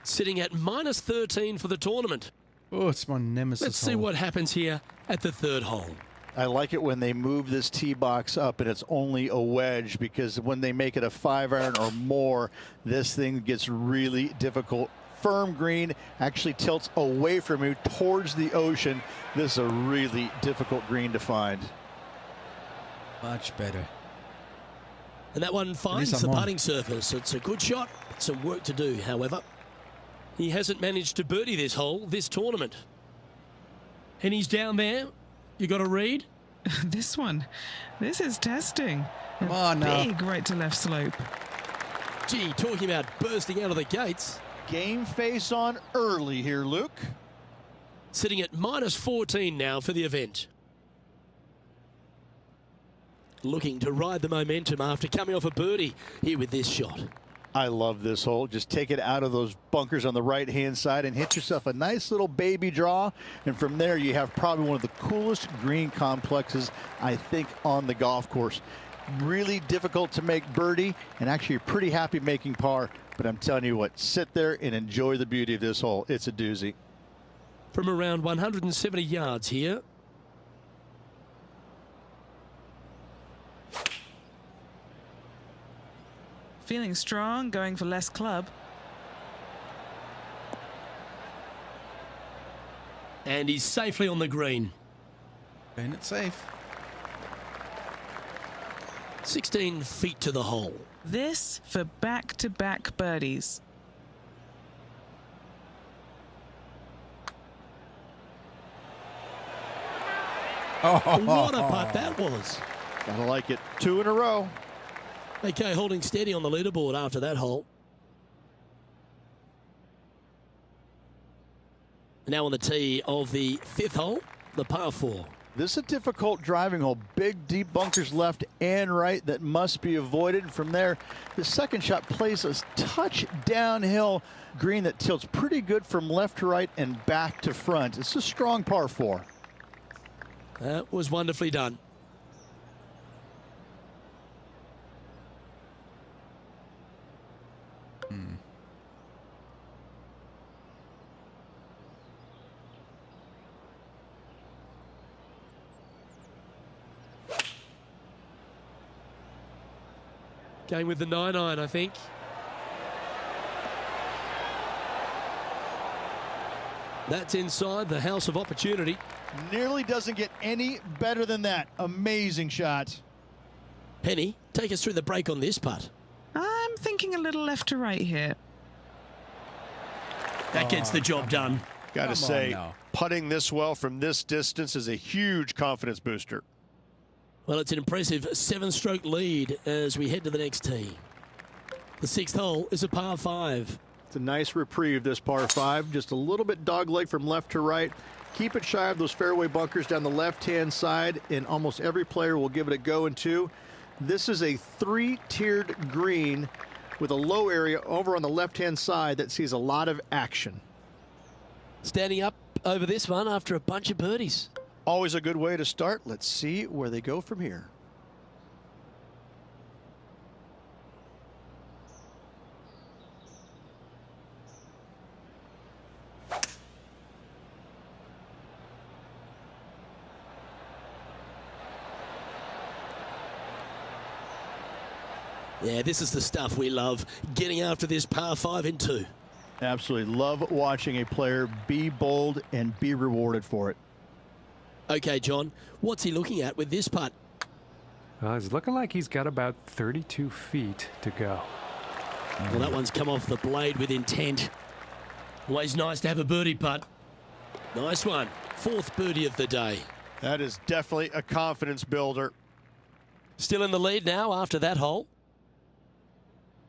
Sitting at minus 13 for the tournament. Oh, it's my nemesis. Let's see hole. what happens here at the third hole. I like it when they move this tee box up and it's only a wedge, because when they make it a 5-iron or more, this thing gets really difficult. Firm green actually tilts away from you towards the ocean. This is a really difficult green to find. Much better. And that one finds I'm the on. putting surface. It's a good shot. Some work to do, however. He hasn't managed to birdie this hole, this tournament. And he's down there. You got a read? This one. This is testing. Come on now. Big right to left slope. Gee, talking about bursting out of the gates. Game face on early here, Luke. Sitting at minus 14 now for the event. Looking to ride the momentum after coming off a birdie here with this shot. I love this hole. Just take it out of those bunkers on the right-hand side and hit yourself a nice little baby draw. And from there, you have probably one of the coolest green complexes, I think, on the golf course. Really difficult to make birdie, and actually you're pretty happy making par. But I'm telling you what, sit there and enjoy the beauty of this hole. It's a doozy. From around 170 yards here. Feeling strong, going for less club. And he's safely on the green. Playing it safe. 16 feet to the hole. This for back-to-back birdies. What a putt that was. Gotta like it. 2 in a row. Okay, holding steady on the leaderboard after that hole. Now on the tee of the fifth hole, the par 4. This is a difficult driving hole. Big, deep bunkers left and right that must be avoided. From there, the second shot plays a touch downhill green that tilts pretty good from left to right and back to front. It's a strong par 4. That was wonderfully done. Going with the 9-iron, I think. That's inside the house of opportunity. Nearly doesn't get any better than that. Amazing shot. Penny, take us through the break on this putt. I'm thinking a little left to right here. That gets the job done. Gotta Come on say, now. putting this well from this distance is a huge confidence booster. Well, it's an impressive 7-stroke lead as we head to the next tee. The sixth hole is a par 5. It's a nice reprieve, this par 5. Just a little bit dogleg from left to right. Keep it shy of those fairway bunkers down the left-hand side, and almost every player will give it a go in 2. This is a 3-tiered green with a low area over on the left-hand side that sees a lot of action. Standing up over this one after a bunch of birdies. Always a good way to start. Let's see where they go from here. Yeah, this is the stuff we love, getting after this par 5 in 2. Absolutely love watching a player be bold and be rewarded for it. Okay, John, what's he looking at with this putt? It's looking like he's got about 32 feet to go. Well, that one's come off the blade with intent. Always nice to have a birdie putt. Nice one. 4th birdie of the day. That is definitely a confidence builder. Still in the lead now after that hole.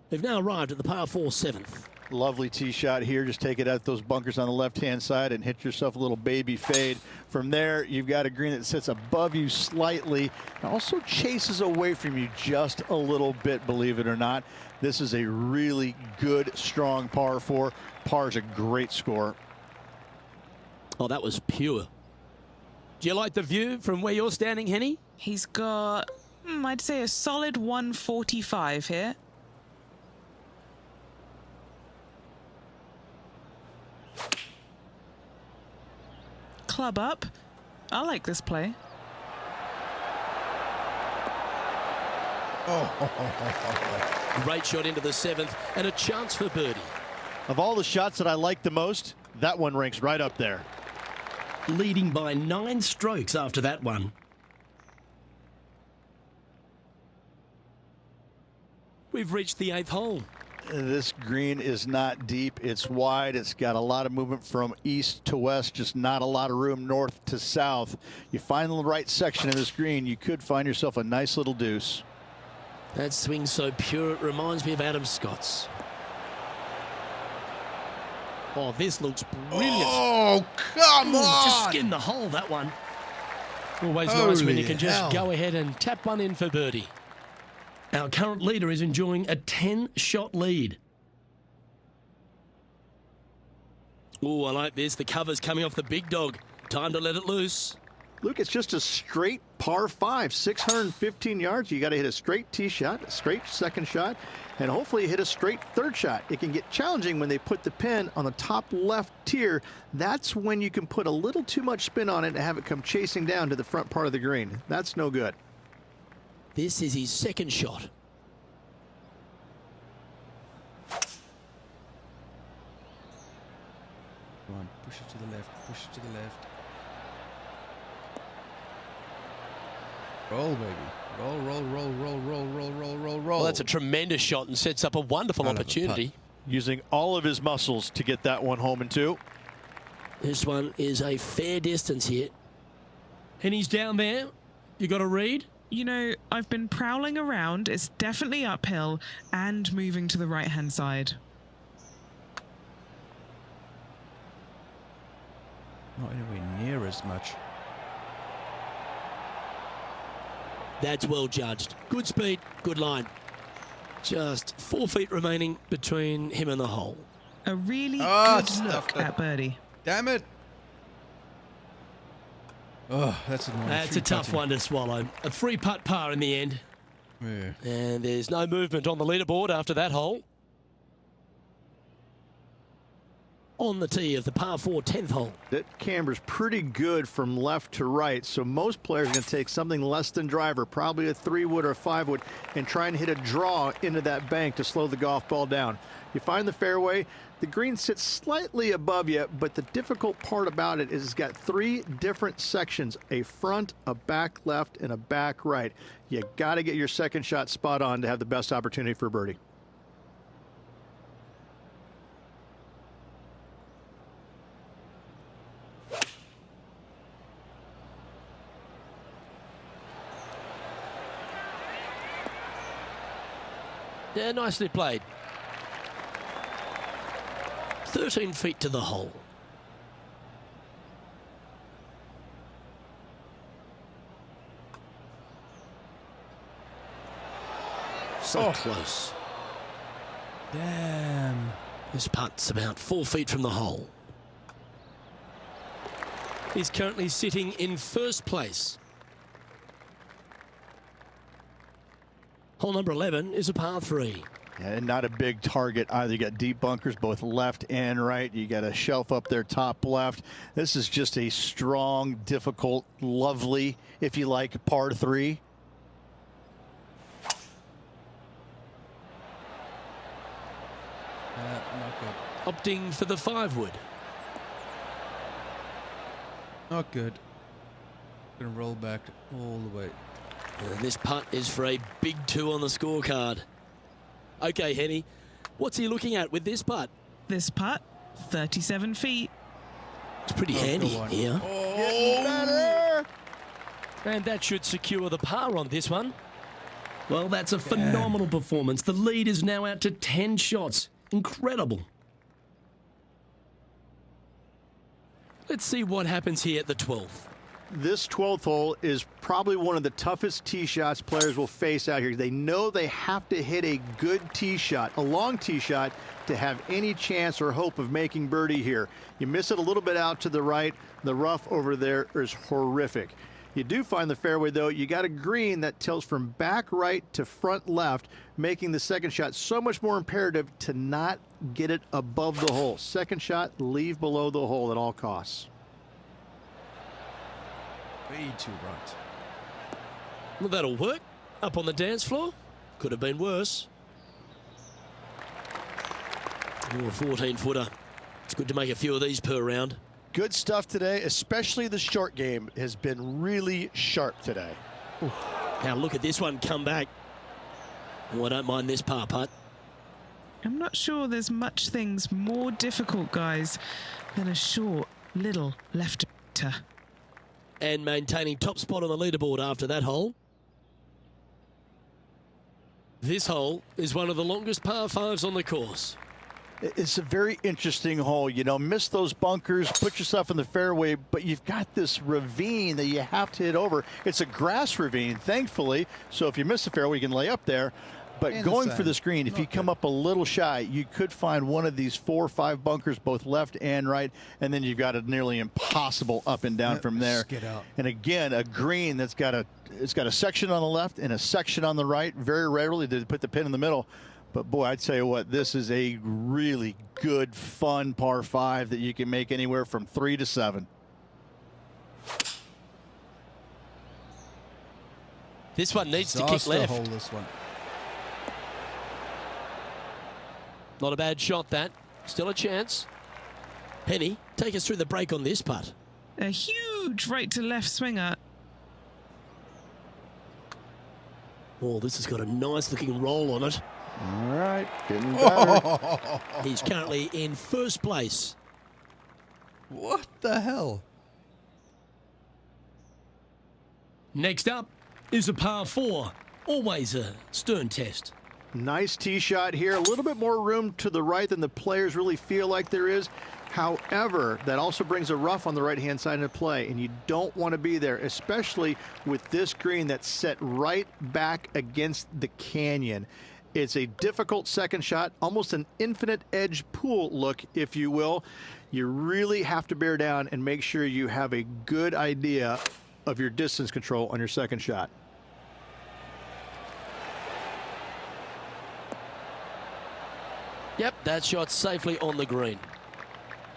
We've now arrived at the par 4 7th. Lovely tee shot here. Just take it out those bunkers on the left-hand side and hit yourself a little baby fade. From there, you've got a green that sits above you slightly and also chases away from you just a little bit, believe it or not. This is a really good, strong par 4. Par is a great score. Oh, that was pure. Do you like the view from where you're standing, Henny? He's got, I'd say a solid 145 here. club up. I like this play. Great shot into the 7th and a chance for birdie. Of all the shots that I like the most, that one ranks right up there. Leading by 9 strokes after that one. We've reached the 8th hole. This green is not deep. It's wide. It's got a lot of movement from east to west, just not a lot of room north to south. You find the right section of this green, you could find yourself a nice little deuce. That swing's so pure, it reminds me of Adam Scott's. Oh, this looks brilliant. Oh, come on! Just skin the hole, that one. Always nice when you can just hell. go ahead and tap one in for birdie. Our current leader is enjoying a 10-shot lead. Oh, I like this. The cover's coming off the big dog. Time to let it loose. Luke, it's just a straight par 5, 615 yards. You got to hit a straight tee shot, a straight second shot, and hopefully hit a straight third shot. It can get challenging when they put the pin on the top left tier. That's when you can put a little too much spin on it and have it come chasing down to the front part of the green. That's no good. This is his second shot. Come on, push it to the left, push it to the left. Roll, baby. Roll, roll, roll, roll, roll, roll, roll, roll, roll. Well, that's a tremendous shot and sets up a wonderful Hell of a opportunity. Using all of his muscles to get that one home in 2. This one is a fair distance here. And he's down there. You got a read? You know, I've been prowling around. It's definitely uphill and moving to the right-hand side. Not anywhere near as much. That's well judged. Good speed, good line. Just 4 feet remaining between him and the hole. A really Ah, good look stuffed it. at birdie. Damn it! Oh, that's annoying. That's a tough one to swallow. A 3-putt par in the end. Yeah. And there's no movement on the leaderboard after that hole. On the tee of the par 4 10th hole. That camber's pretty good from left to right, so most players are going to take something less than driver, probably a 3-wood or a 5-wood, and try and hit a draw into that bank to slow the golf ball down. You find the fairway, the green sits slightly above you, but the difficult part about it is it's got 3 different sections, a front, a back left, and a back right. You got to get your second shot spot on to have the best opportunity for birdie. Yeah, nicely played. 13 feet to the hole. So close. Damn. This putt's about 4 feet from the hole. He's currently sitting in first place. Hole number 11 is a par 3. And not a big target either. You got deep bunkers both left and right. You got a shelf up there top left. This is just a strong, difficult, lovely, if you like, par 3. Not good. Opting for the 5-wood. Not good. Gonna roll back all the way. And this putt is for a big 2 on the scorecard. Okay, Henny, what's he looking at with this putt? This putt, 37 feet. It's pretty handy go on. here. Getting better. And that should secure the par on this one. Well, that's a phenomenal performance. The lead is now out to 10 shots. Incredible. Let's see what happens here at the 12th. This 12th hole is probably one of the toughest tee shots players will face out here. They know they have to hit a good tee shot, a long tee shot, to have any chance or hope of making birdie here. You miss it a little bit out to the right. The rough over there is horrific. You do find the fairway, though. You got a green that tilts from back right to front left, making the second shot so much more imperative to not get it above the hole. Second shot, leave below the hole at all costs. Way too right. Well, that'll work. Up on the dance floor. Could have been worse. Oh, a 14-footer. It's good to make a few of these per round. Good stuff today, especially the short game has been really sharp today. Ooh. Now look at this one come back. Oh, I don't mind this par putt. I'm not sure there's much things more difficult, guys, than a short, little lefter. And maintaining top spot on the leaderboard after that hole. This hole is one of the longest par 5s on the course. It's a very interesting hole. You know, miss those bunkers, put yourself in the fairway, but you've got this ravine that you have to hit over. It's a grass ravine, thankfully, so if you miss the fairway, you can lay up there. But going for this green, if you come up a little shy, you could find one of these 4 or 5 bunkers, both left and right, and then you've got a nearly impossible up and down from there. Skid out. And again, a green that's got a section on the left and a section on the right. Very rarely did they put the pin in the middle. But boy, I tell you what, this is a really good, fun par 5 that you can make anywhere from 3 to 7. This one needs to kick Disaster left. hole, this one. Not a bad shot, that. Still a chance. Penny, take us through the break on this putt. A huge right to left swinger. Oh, this has got a nice looking roll on it. All right, getting better. He's currently in first place. What the hell? Next up is a par 4. Always a stern test. Nice tee shot here. A little bit more room to the right than the players really feel like there is. However, that also brings a rough on the right-hand side into play, and you don't want to be there, especially with this green that's set right back against the canyon. It's a difficult second shot, almost an infinite edge pool look, if you will. You really have to bear down and make sure you have a good idea of your distance control on your second shot. Yep, that shot's safely on the green.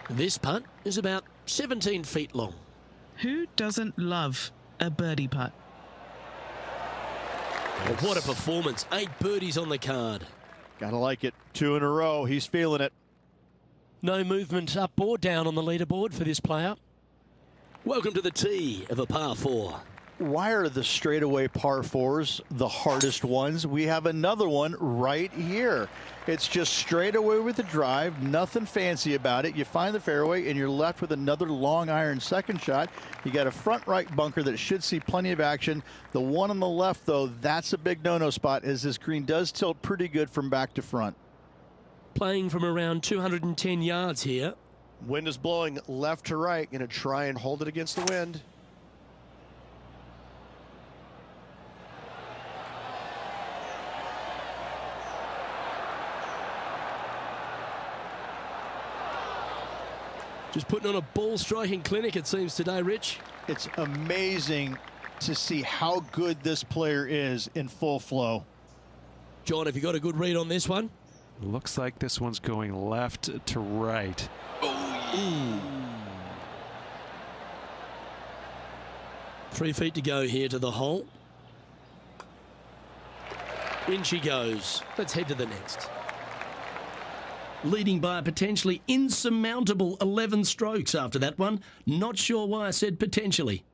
This putt is about 17 feet long. Who doesn't love a birdie putt? Well, what a performance. 8 birdies on the card. Gotta like it. 2 in a row. He's feeling it. No movement up or down on the leaderboard for this player. Welcome to the tee of a par 4. Why are the straightaway par 4s the hardest ones? We have another one right here. It's just straight away with the drive, nothing fancy about it. You find the fairway and you're left with another long iron second shot. You got a front right bunker that should see plenty of action. The one on the left, though, that's a big no-no spot, as this green does tilt pretty good from back to front. Playing from around 210 yards here. Wind is blowing left to right. Going to try and hold it against the wind. Just putting on a ball striking clinic, it seems, today, Rich. It's amazing to see how good this player is in full flow. John, have you got a good read on this one? Looks like this one's going left to right. 3 feet to go here to the hole. In she goes. Let's head to the next. Leading by a potentially insurmountable 11 strokes after that one. Not sure why I said potentially.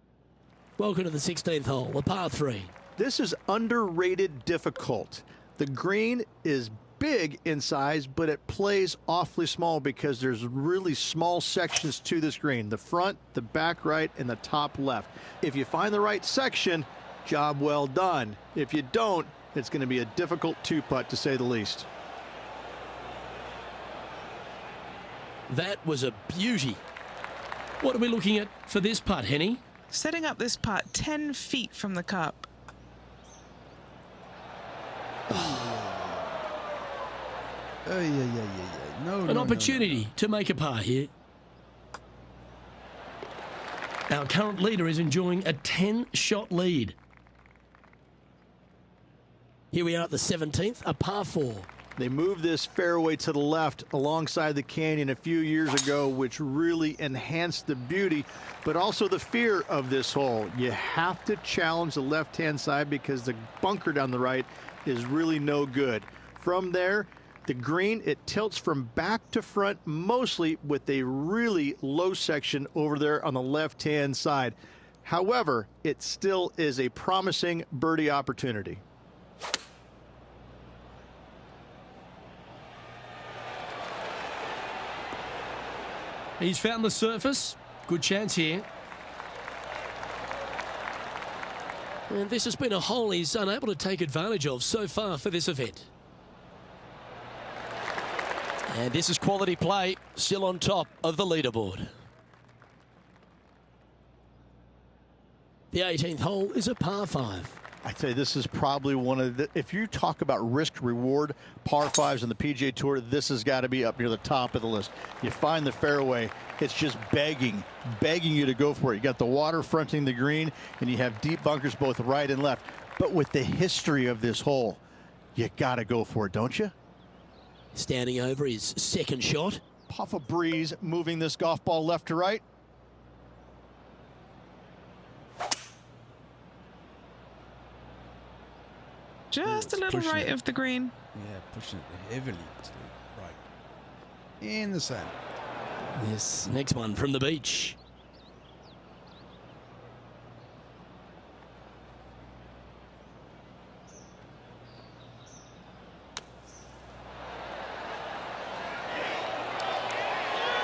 Welcome to the 16th hole, a par 3. This is underrated difficult. The green is big in size, but it plays awfully small because there's really small sections to this green. The front, the back right, and the top left. If you find the right section, job well done. If you don't, it's going to be a difficult 2-putt to say the least. That was a beauty. What are we looking at for this putt, Henny? Setting up this putt 10 feet from the cup. An opportunity to make a par here. Our current leader is enjoying a 10-shot lead. Here we are at the 17th, a par 4. They moved this fairway to the left alongside the canyon a few years ago, which really enhanced the beauty, but also the fear of this hole. You have to challenge the left-hand side because the bunker down the right is really no good. From there, the green, it tilts from back to front, mostly with a really low section over there on the left-hand side. However, it still is a promising birdie opportunity. He's found the surface. Good chance here. And this has been a hole he's unable to take advantage of so far for this event. And this is quality play, still on top of the leaderboard. The 18th hole is a par 5. I'd say this is probably one of the, if you talk about risk reward par 5s on the PGA Tour, this has got to be up near the top of the list. You find the fairway, it's just begging you to go for it. You got the water fronting the green, and you have deep bunkers both right and left. But with the history of this hole, you got to go for it, don't you? Standing over his second shot. Puff of breeze moving this golf ball left to right. Just a little right of the green. Yeah, pushing it heavily to the right. In the sand. This next one from the beach.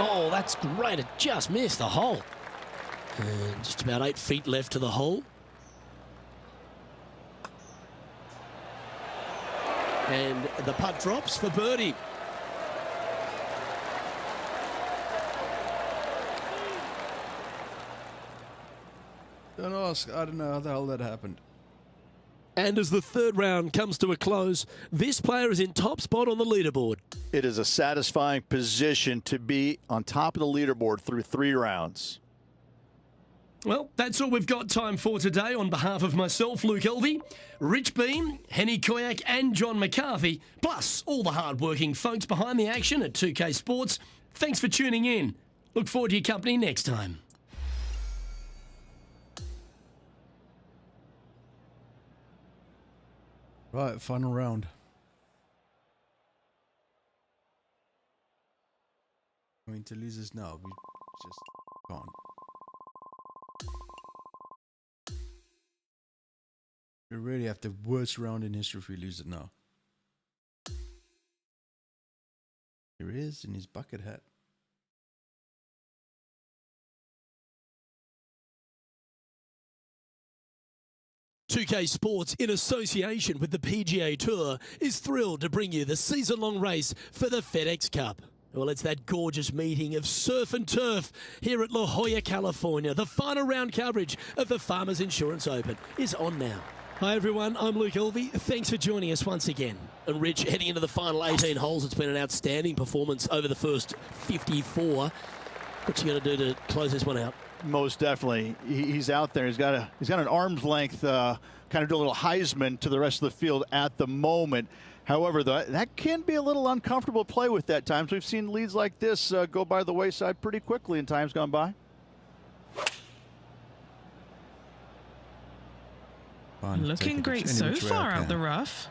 Oh, that's great. It just missed the hole. And just about 8 feet left to the hole. And the putt drops for birdie. Don't ask. I don't know how the hell that happened. And as the third round comes to a close, this player is in top spot on the leaderboard. It is a satisfying position to be on top of the leaderboard through 3 rounds. Well, that's all we've got time for today. On behalf of myself, Luke Elvey, Rich Beam, Henny Koyak and John McCarthy, plus all the hard-working folks behind the action at 2K Sports, thanks for tuning in. Look forward to your company next time. Right, final round. I mean, to lose this now, we just can't. We really have the worst round in history if we lose it now. Here he is in his bucket hat. .2K Sports, in association with the PGA Tour, is thrilled to bring you the season-long race for the FedEx Cup. Well, it's that gorgeous meeting of surf and turf here at La Jolla, California. The final round coverage of the Farmers Insurance Open is on now. Hi everyone, I'm Luke Elvey. Thanks for joining us once again. And Rich, heading into the final 18 holes, it's been an outstanding performance over the first 54. What's he going to do to close this one out? Most definitely. He's out there. He's got an arm's length, kind of do a little Heisman to the rest of the field at the moment. However, that can be a little uncomfortable to play with at times. We've seen leads like this go by the wayside pretty quickly in times gone by. Looking great so far out the rough.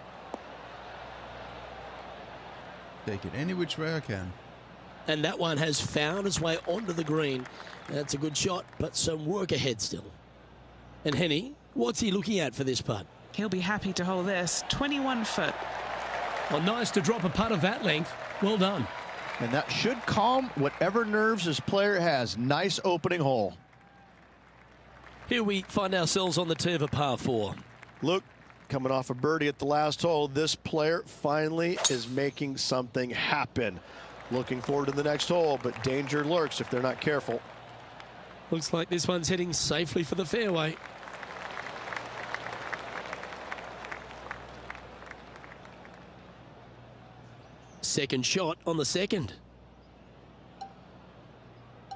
Take it any which way I can. And that one has found its way onto the green. That's a good shot, but some work ahead still. And Henny, what's he looking at for this putt? He'll be happy to hold this. 21 foot. Well, nice to drop a putt of that length. Well done. And that should calm whatever nerves this player has. Nice opening hole. Here we find ourselves on the tee of a par 4. Luke, coming off a birdie at the last hole, this player finally is making something happen. Looking forward to the next hole, but danger lurks if they're not careful. Looks like this one's heading safely for the fairway. Second shot on the second.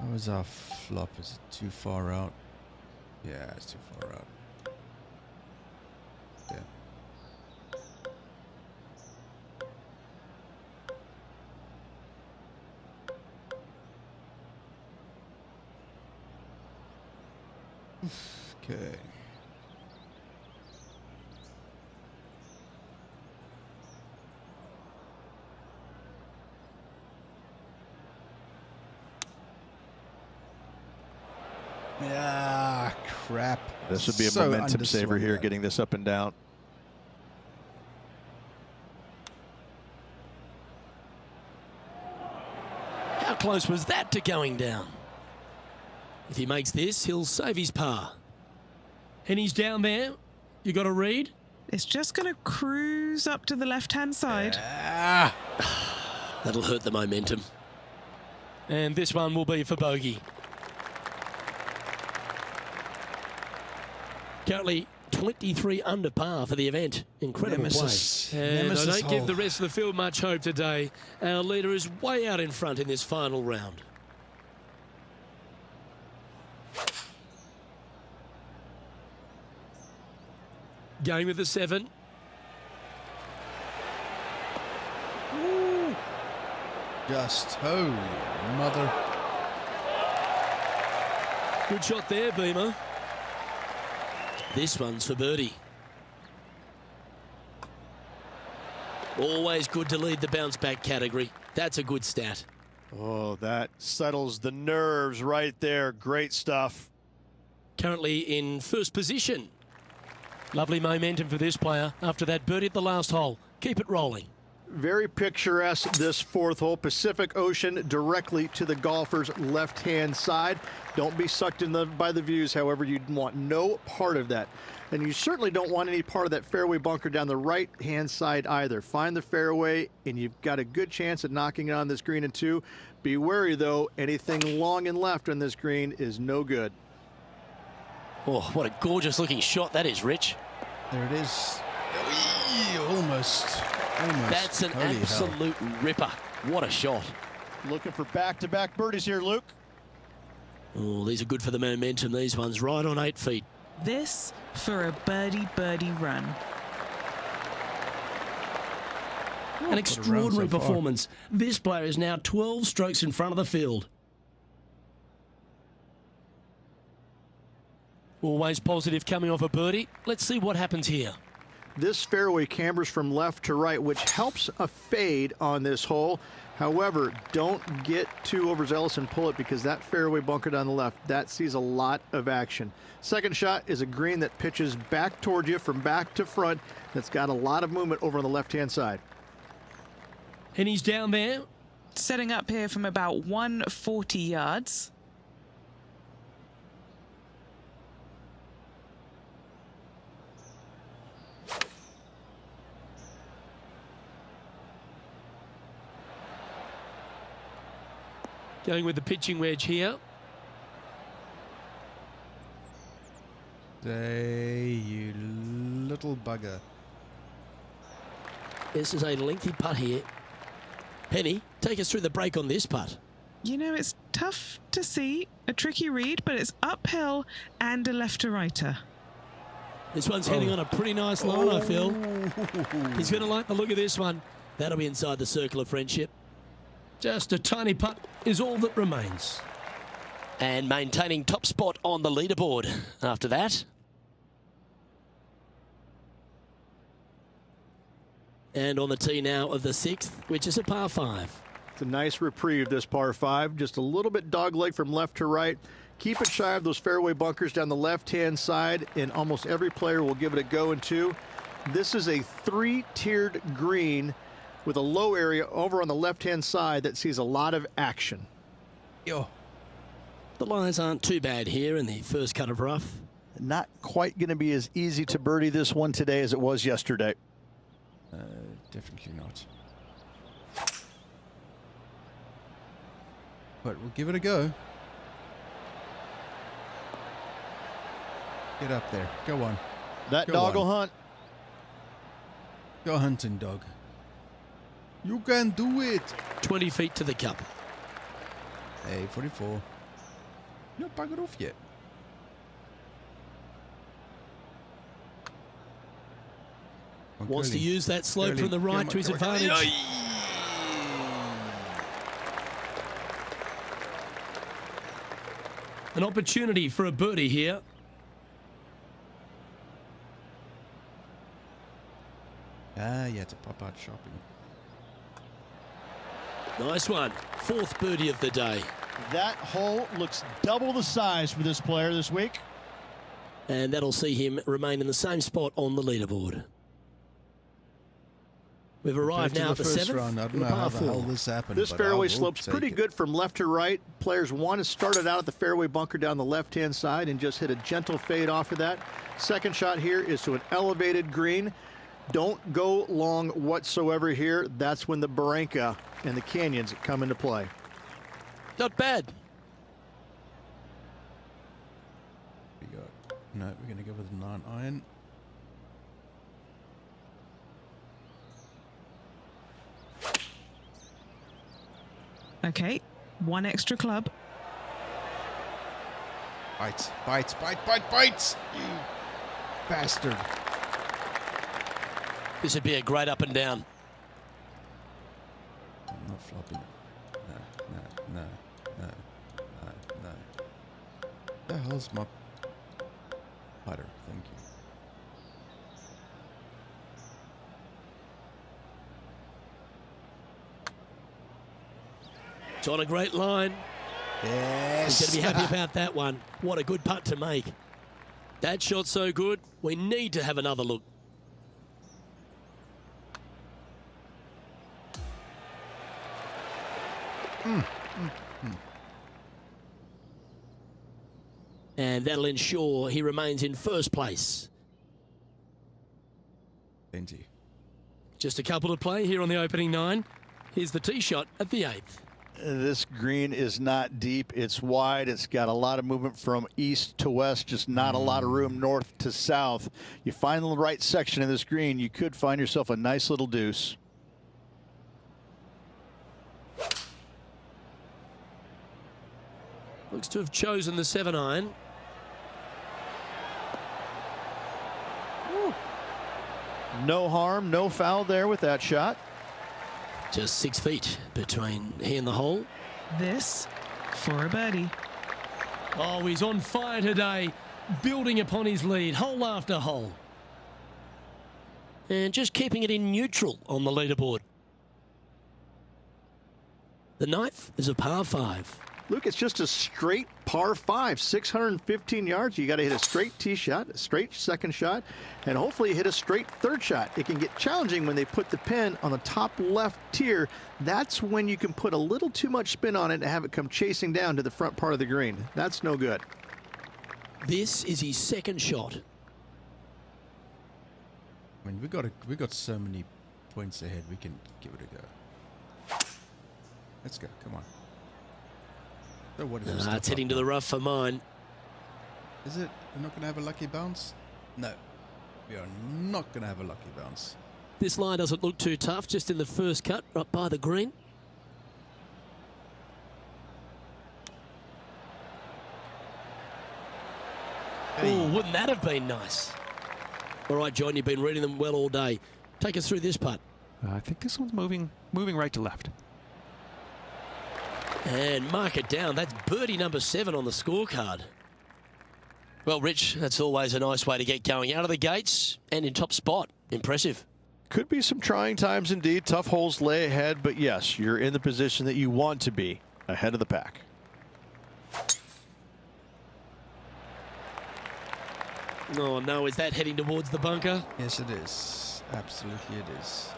That was our flop. Is it too far out? Yeah, it's too far out. Yeah. Okay. Ah, crap. This would be a So momentum saver underswung here, that. getting this up and down. How close was that to going down? If he makes this, he'll save his par. And he's down there. You got a read? It's just going to cruise up to the left-hand side. Ah, That'll hurt the momentum. And this one will be for bogey. Currently 23 under par for the event. Incredible Nemesis. play. And Nemesis I don't give hole. the rest of the field much hope today. Our leader is way out in front in this final round. Going with the 7. just holy mother. Good shot there, Beamer. This one's for birdie. Always good to lead the bounce back category. That's a good stat. Oh, that settles the nerves right there. Great stuff. Currently in first position. Lovely momentum for this player after that birdie at the last hole. Keep it rolling. Very picturesque, this fourth hole. Pacific Ocean directly to the golfer's left-hand side. Don't be sucked in by the views, however. You want no part of that. And you certainly don't want any part of that fairway bunker down the right-hand side either. Find the fairway, and you've got a good chance at knocking it on this green in two. Be wary, though. Anything long and left on this green is no good. Oh, what a gorgeous-looking shot that is, Rich. There it is. Whee! Almost. That's an Holy hell. absolute ripper. What a shot. Looking for back-to-back birdies here, Luke. Oh, these are good for the momentum. These ones right on 8 feet. This for a birdie run. An extraordinary so far. performance. This player is now 12 strokes in front of the field. Always positive coming off a birdie. Let's see what happens here. This fairway cambers from left to right, which helps a fade on this hole. However, don't get too overzealous and pull it, because that fairway bunker down the left, that sees a lot of action. Second shot is a green that pitches back toward you from back to front. That's got a lot of movement over on the left-hand side. And he's down there. Setting up here from about 140 yards. Going with the pitching wedge here. Hey, you little bugger. This is a lengthy putt here. Penny, take us through the break on this putt. You know, it's tough to see, a tricky read, but it's uphill and a left to righter. This one's heading on a pretty nice line, I feel. He's going to like the look of this one. That'll be inside the circle of friendship. Just a tiny putt is all that remains. And maintaining top spot on the leaderboard after that. And on the tee now of the 6th, which is a par 5. It's a nice reprieve, this par 5. Just a little bit dogleg from left to right. Keep it shy of those fairway bunkers down the left-hand side, and almost every player will give it a go in two. This is a 3-tiered green with a low area over on the left-hand side that sees a lot of action. Yo. The lies aren't too bad here in the first cut of rough. Not quite going to be as easy to birdie this one today as it was yesterday. Definitely not. But we'll give it a go. Get up there. Go on. That Go dog will on. hunt. Go hunting, dog. You can do it. 20 feet to the cup. Hey, 44. You're not buggered off yet. Come on, Wants to Curly. use that slope Curly. from the right Come to on, his come on, come on. advantage. An opportunity for a birdie here. Yeah, to pop out shopping. Nice one. 4th birdie of the day. That hole looks double the size for this player this week. And that'll see him remain in the same spot on the leaderboard. We've arrived now at the 7th. Round, I don't know how the hell this happened. This fairway slope's pretty good from left to right. Players one has started out at the fairway bunker down the left-hand side and just hit a gentle fade off of that. Second shot here is to an elevated green. Don't go long whatsoever here. That's when the barranca and the canyons come into play. Not bad. No, we're going to go with a 9-iron. Okay, 1 extra club. Bites. You bastard. This would be a great up and down. I'm not flopping. No. The hell's my putter? Thank you. It's on a great line. Yes. He's going to be happy about that one. What a good putt to make. That shot so good, we need to have another look. And that'll ensure he remains in 1st place. Benji. Just a couple to play here on the opening 9. Here's the tee shot at the 8th. This green is not deep. It's wide. It's got a lot of movement from east to west, just not a lot of room north to south. You find the right section of this green, you could find yourself a nice little deuce. Looks to have chosen the 7-iron. No harm, no foul there with that shot. Just 6 feet between he and the hole. This for a birdie. Oh, he's on fire today, building upon his lead, hole after hole. And just keeping it in neutral on the leaderboard. The 9th is a par 5. Luke, it's just a straight par 5, 615 yards. You got to hit a straight tee shot, a straight second shot, and hopefully hit a straight third shot. It can get challenging when they put the pin on the top left tier. That's when you can put a little too much spin on it and have it come chasing down to the front part of the green. That's no good. This is his 2nd shot. I mean, we got so many points ahead. We can give it a go. Let's go. Come on. So what if It's heading to the rough for mine. Is it? We're not going to have a lucky bounce? No. We are not going to have a lucky bounce. This line doesn't look too tough, just in the 1st cut, right by the green. Hey. Oh, wouldn't that have been nice? All right, John, you've been reading them well all day. Take us through this putt. I think this one's moving right to left. And mark it down. That's birdie number 7 on the scorecard. Well, Rich, that's always a nice way to get going out of the gates and in top spot. Impressive. Could be some trying times indeed. Tough holes lay ahead, but yes, you're in the position that you want to be, ahead of the pack. Oh, no, is that heading towards the bunker? Yes, it is. Absolutely, it is.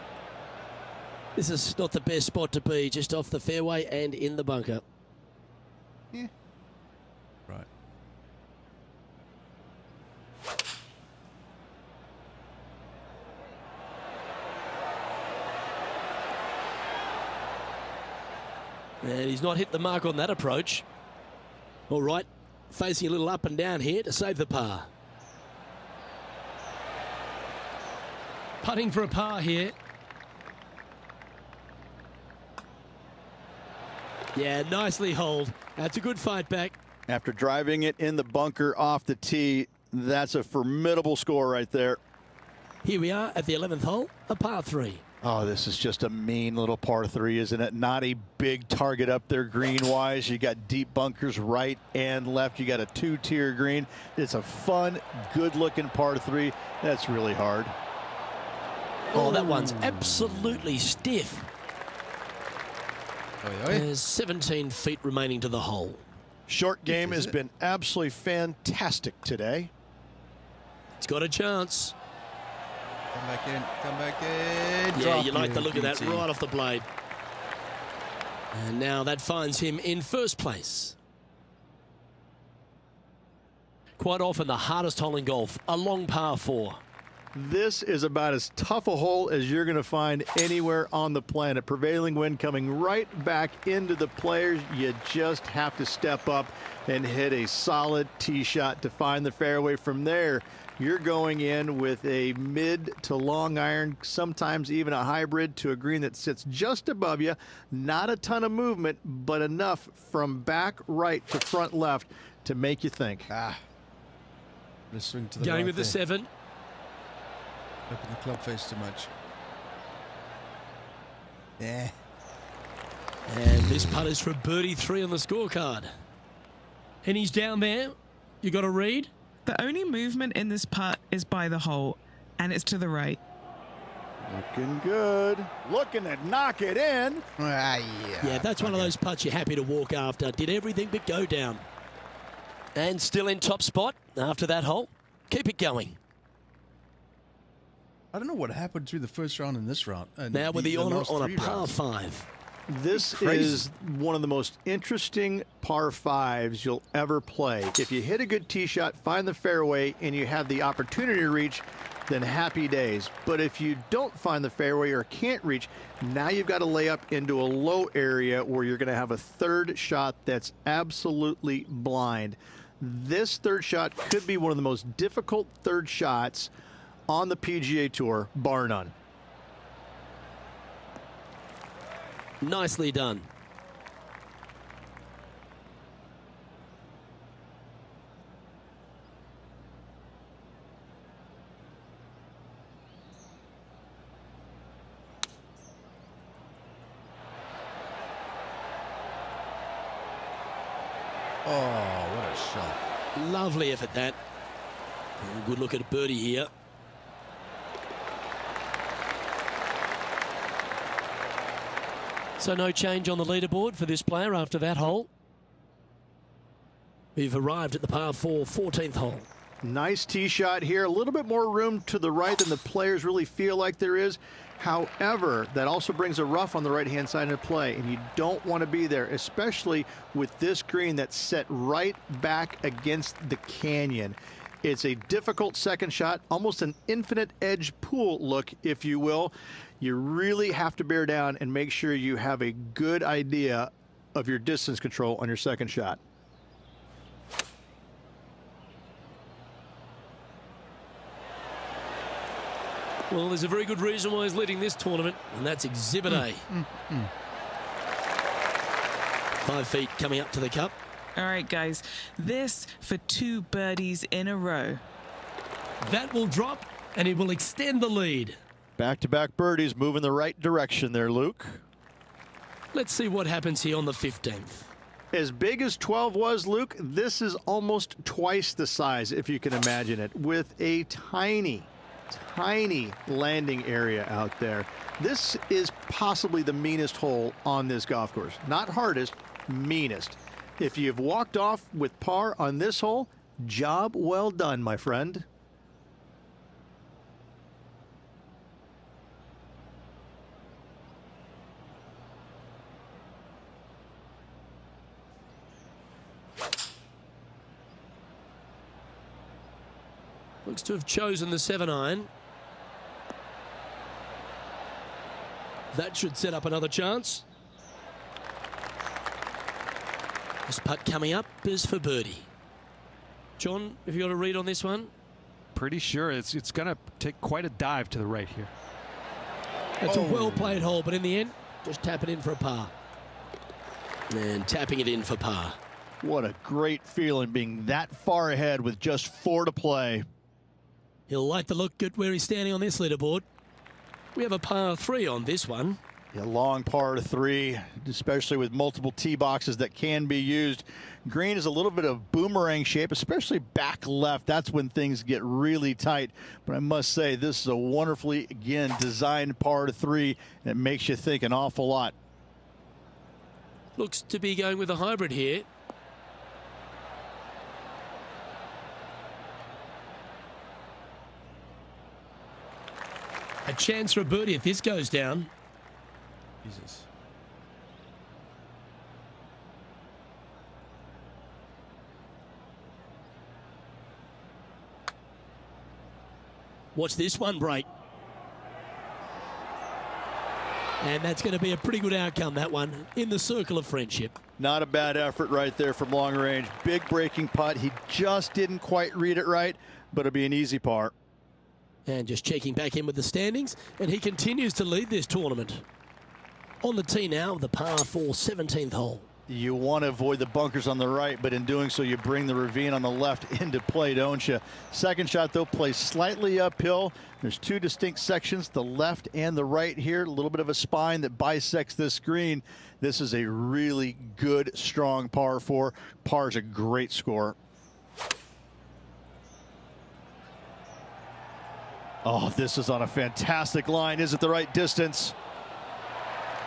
This is not the best spot to be, just off the fairway and in the bunker. Yeah. Right. And he's not hit the mark on that approach. All right, facing a little up and down here to save the par. Putting for a par here. Yeah, nicely holed. That's a good fight back. After driving it in the bunker off the tee, that's a formidable score right there. Here we are at the 11th hole, a par 3. Oh, this is just a mean little par 3, isn't it? Not a big target up there green-wise. You got deep bunkers right and left. You got a 2-tier green. It's a fun, good-looking par 3. That's really hard. Oh, that one's absolutely stiff. There's 17 feet remaining to the hole. Short game has been absolutely fantastic today. It's got a chance. Come back in. Come back in. Yeah, Drop you like the look of that beauty. right off the blade. And now that finds him in first place. Quite often the hardest hole in golf, a long par 4. This is about as tough a hole as you're going to find anywhere on the planet. Prevailing wind coming right back into the players. You just have to step up and hit a solid tee shot to find the fairway. From there, you're going in with a mid to long iron, sometimes even a hybrid, to a green that sits just above you. Not a ton of movement, but enough from back right to front left to make you think. Just swing to the Going right with the there. 7. Open the club face too much. Yeah. And this putt is for birdie 3 on the scorecard. And he's down there. You got to read. The only movement in this putt is by the hole, and it's to the right. Looking good. Looking to knock it in. Yeah, that's one of those putts you're happy to walk after. Did everything but go down. And still in top spot after that hole. Keep it going. I don't know what happened through the first round and this round. Now with the honour last on a 3 par rounds. 5. This is one of the most interesting par 5s you'll ever play. If you hit a good tee shot, find the fairway, and you have the opportunity to reach, then happy days. But if you don't find the fairway or can't reach, now you've got to lay up into a low area where you're going to have a third shot that's absolutely blind. This third shot could be one of the most difficult third shots on the PGA Tour, bar none. Nicely done. Oh, what a shot. Lovely effort that. Good look at a birdie here. So no change on the leaderboard for this player after that hole. We've arrived at the par 4, 14th hole. Nice tee shot here. A little bit more room to the right than the players really feel like there is. However, that also brings a rough on the right-hand side of play, and you don't want to be there, especially with this green that's set right back against the canyon. It's a difficult second shot, almost an infinite edge pool look, if you will. You really have to bear down and make sure you have a good idea of your distance control on your second shot. Well, there's a very good reason why he's leading this tournament, and that's Exhibit A. 5 feet coming up to the cup. All right, guys, this for 2 birdies in a row. That will drop, and it will extend the lead. Back-to-back birdies moving the right direction there, Luke. Let's see what happens here on the 15th. As big as 12 was, Luke, this is almost twice the size, if you can imagine it, with a tiny landing area out there. This is possibly the meanest hole on this golf course. Not hardest, meanest. If you've walked off with par on this hole, job well done, my friend. Looks to have chosen the 7-iron. That should set up another chance. This putt coming up is for birdie. John, have you got a read on this one? Pretty sure it's going to take quite a dive to the right here. That's a well-played hole, but in the end, just tap it in for a par. And tapping it in for par. What a great feeling being that far ahead with just 4 to play. He'll like the look at where he's standing on this leaderboard. We have a par 3 on this one. A long par 3, especially with multiple tee boxes that can be used. Green is a little bit of boomerang shape, especially back left. That's when things get really tight. But I must say, this is a wonderfully, again, designed par 3 that makes you think an awful lot. Looks to be going with a hybrid here. A chance for a birdie if this goes down. Jesus. Watch this one break. And that's going to be a pretty good outcome, that one, in the circle of friendship. Not a bad effort right there from long range. Big breaking putt. He just didn't quite read it right, but it'll be an easy par. And just checking back in with the standings, and he continues to lead this tournament. On the tee now, the par 4 17th hole. You want to avoid the bunkers on the right, but in doing so, you bring the ravine on the left into play, don't you? Second shot, though, plays slightly uphill. There's 2 distinct sections, the left and the right here. A little bit of a spine that bisects this green. This is a really good, strong par 4. Par is a great score. Oh, this is on a fantastic line. Is it the right distance?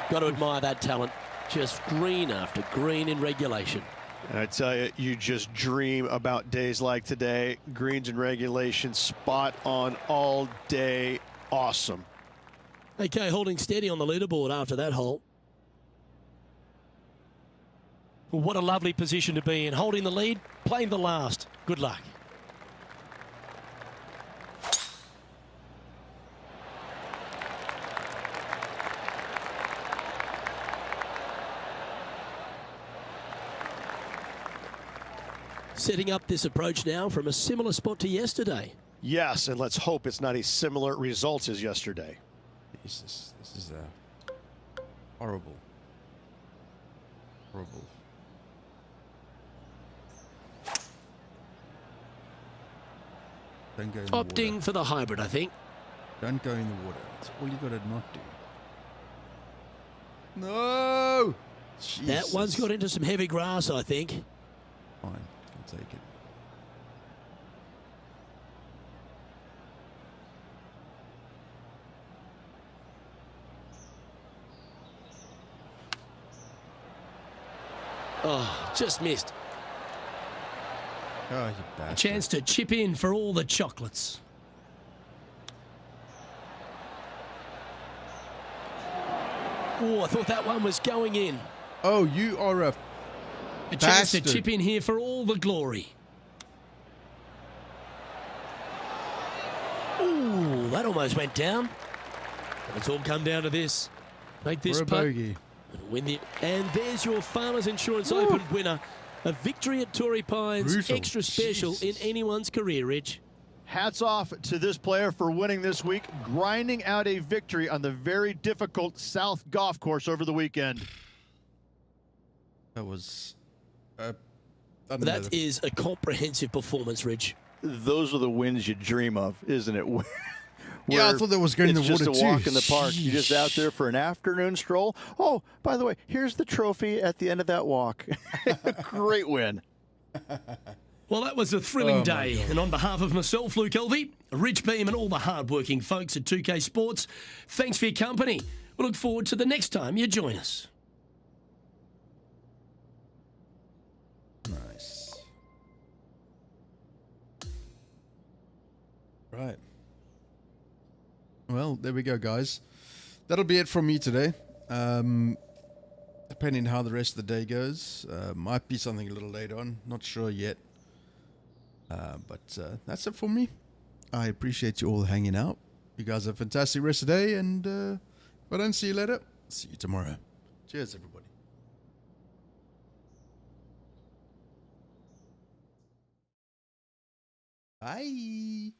Got to admire that talent. Just green after green in regulation. And I tell you, you just dream about days like today. Greens in regulation, spot on all day. Awesome. Okay, holding steady on the leaderboard after that hole. What a lovely position to be in. Holding the lead, playing the last. Good luck. Setting up this approach now from a similar spot to yesterday. Yes, and let's hope it's not a similar result as yesterday. Jesus, this is horrible. Horrible. Don't go in the Opting water. for the hybrid, I think. Don't go in the water. That's all you gotta not do. No! Jesus. That one's got into some heavy grass, I think. Fine, I'll take it. Oh, just missed. Oh, you bastard. A chance to chip in for all the chocolates. Oh, I thought that one was going in. Oh, you are a A chance to bastard. chip in here for all the glory. Ooh, that almost went down. It's all come down to this. Make this For a putt bogey. and win the. And there's your Farmers Insurance Open winner. A victory at Torrey Pines, Brutal. extra special Jesus. in anyone's career, Rich. Hats off to this player for winning this week, grinding out a victory on the very difficult South Golf Course over the weekend. That was. That is a comprehensive performance, Rich. Those are the wins you dream of, isn't it? Yeah, I thought that was going in the It's water just a too. walk in the park. You're just out there for an afternoon stroll. Oh, by the way, here's the trophy at the end of that walk. Great win. Well, that was a thrilling Oh, my day. God. And on behalf of myself, Luke Elvey, Rich Beam, and all the hard-working folks at 2K Sports, thanks for your company. We look forward to the next time you join us. Nice. Right. Well, there we go, guys. That'll be it from me today. Depending how the rest of the day goes, might be something a little later on. Not sure yet. But that's it for me. I appreciate you all hanging out. You guys have a fantastic rest of the day, and if I don't see you later, see you tomorrow. Cheers, everybody. Bye.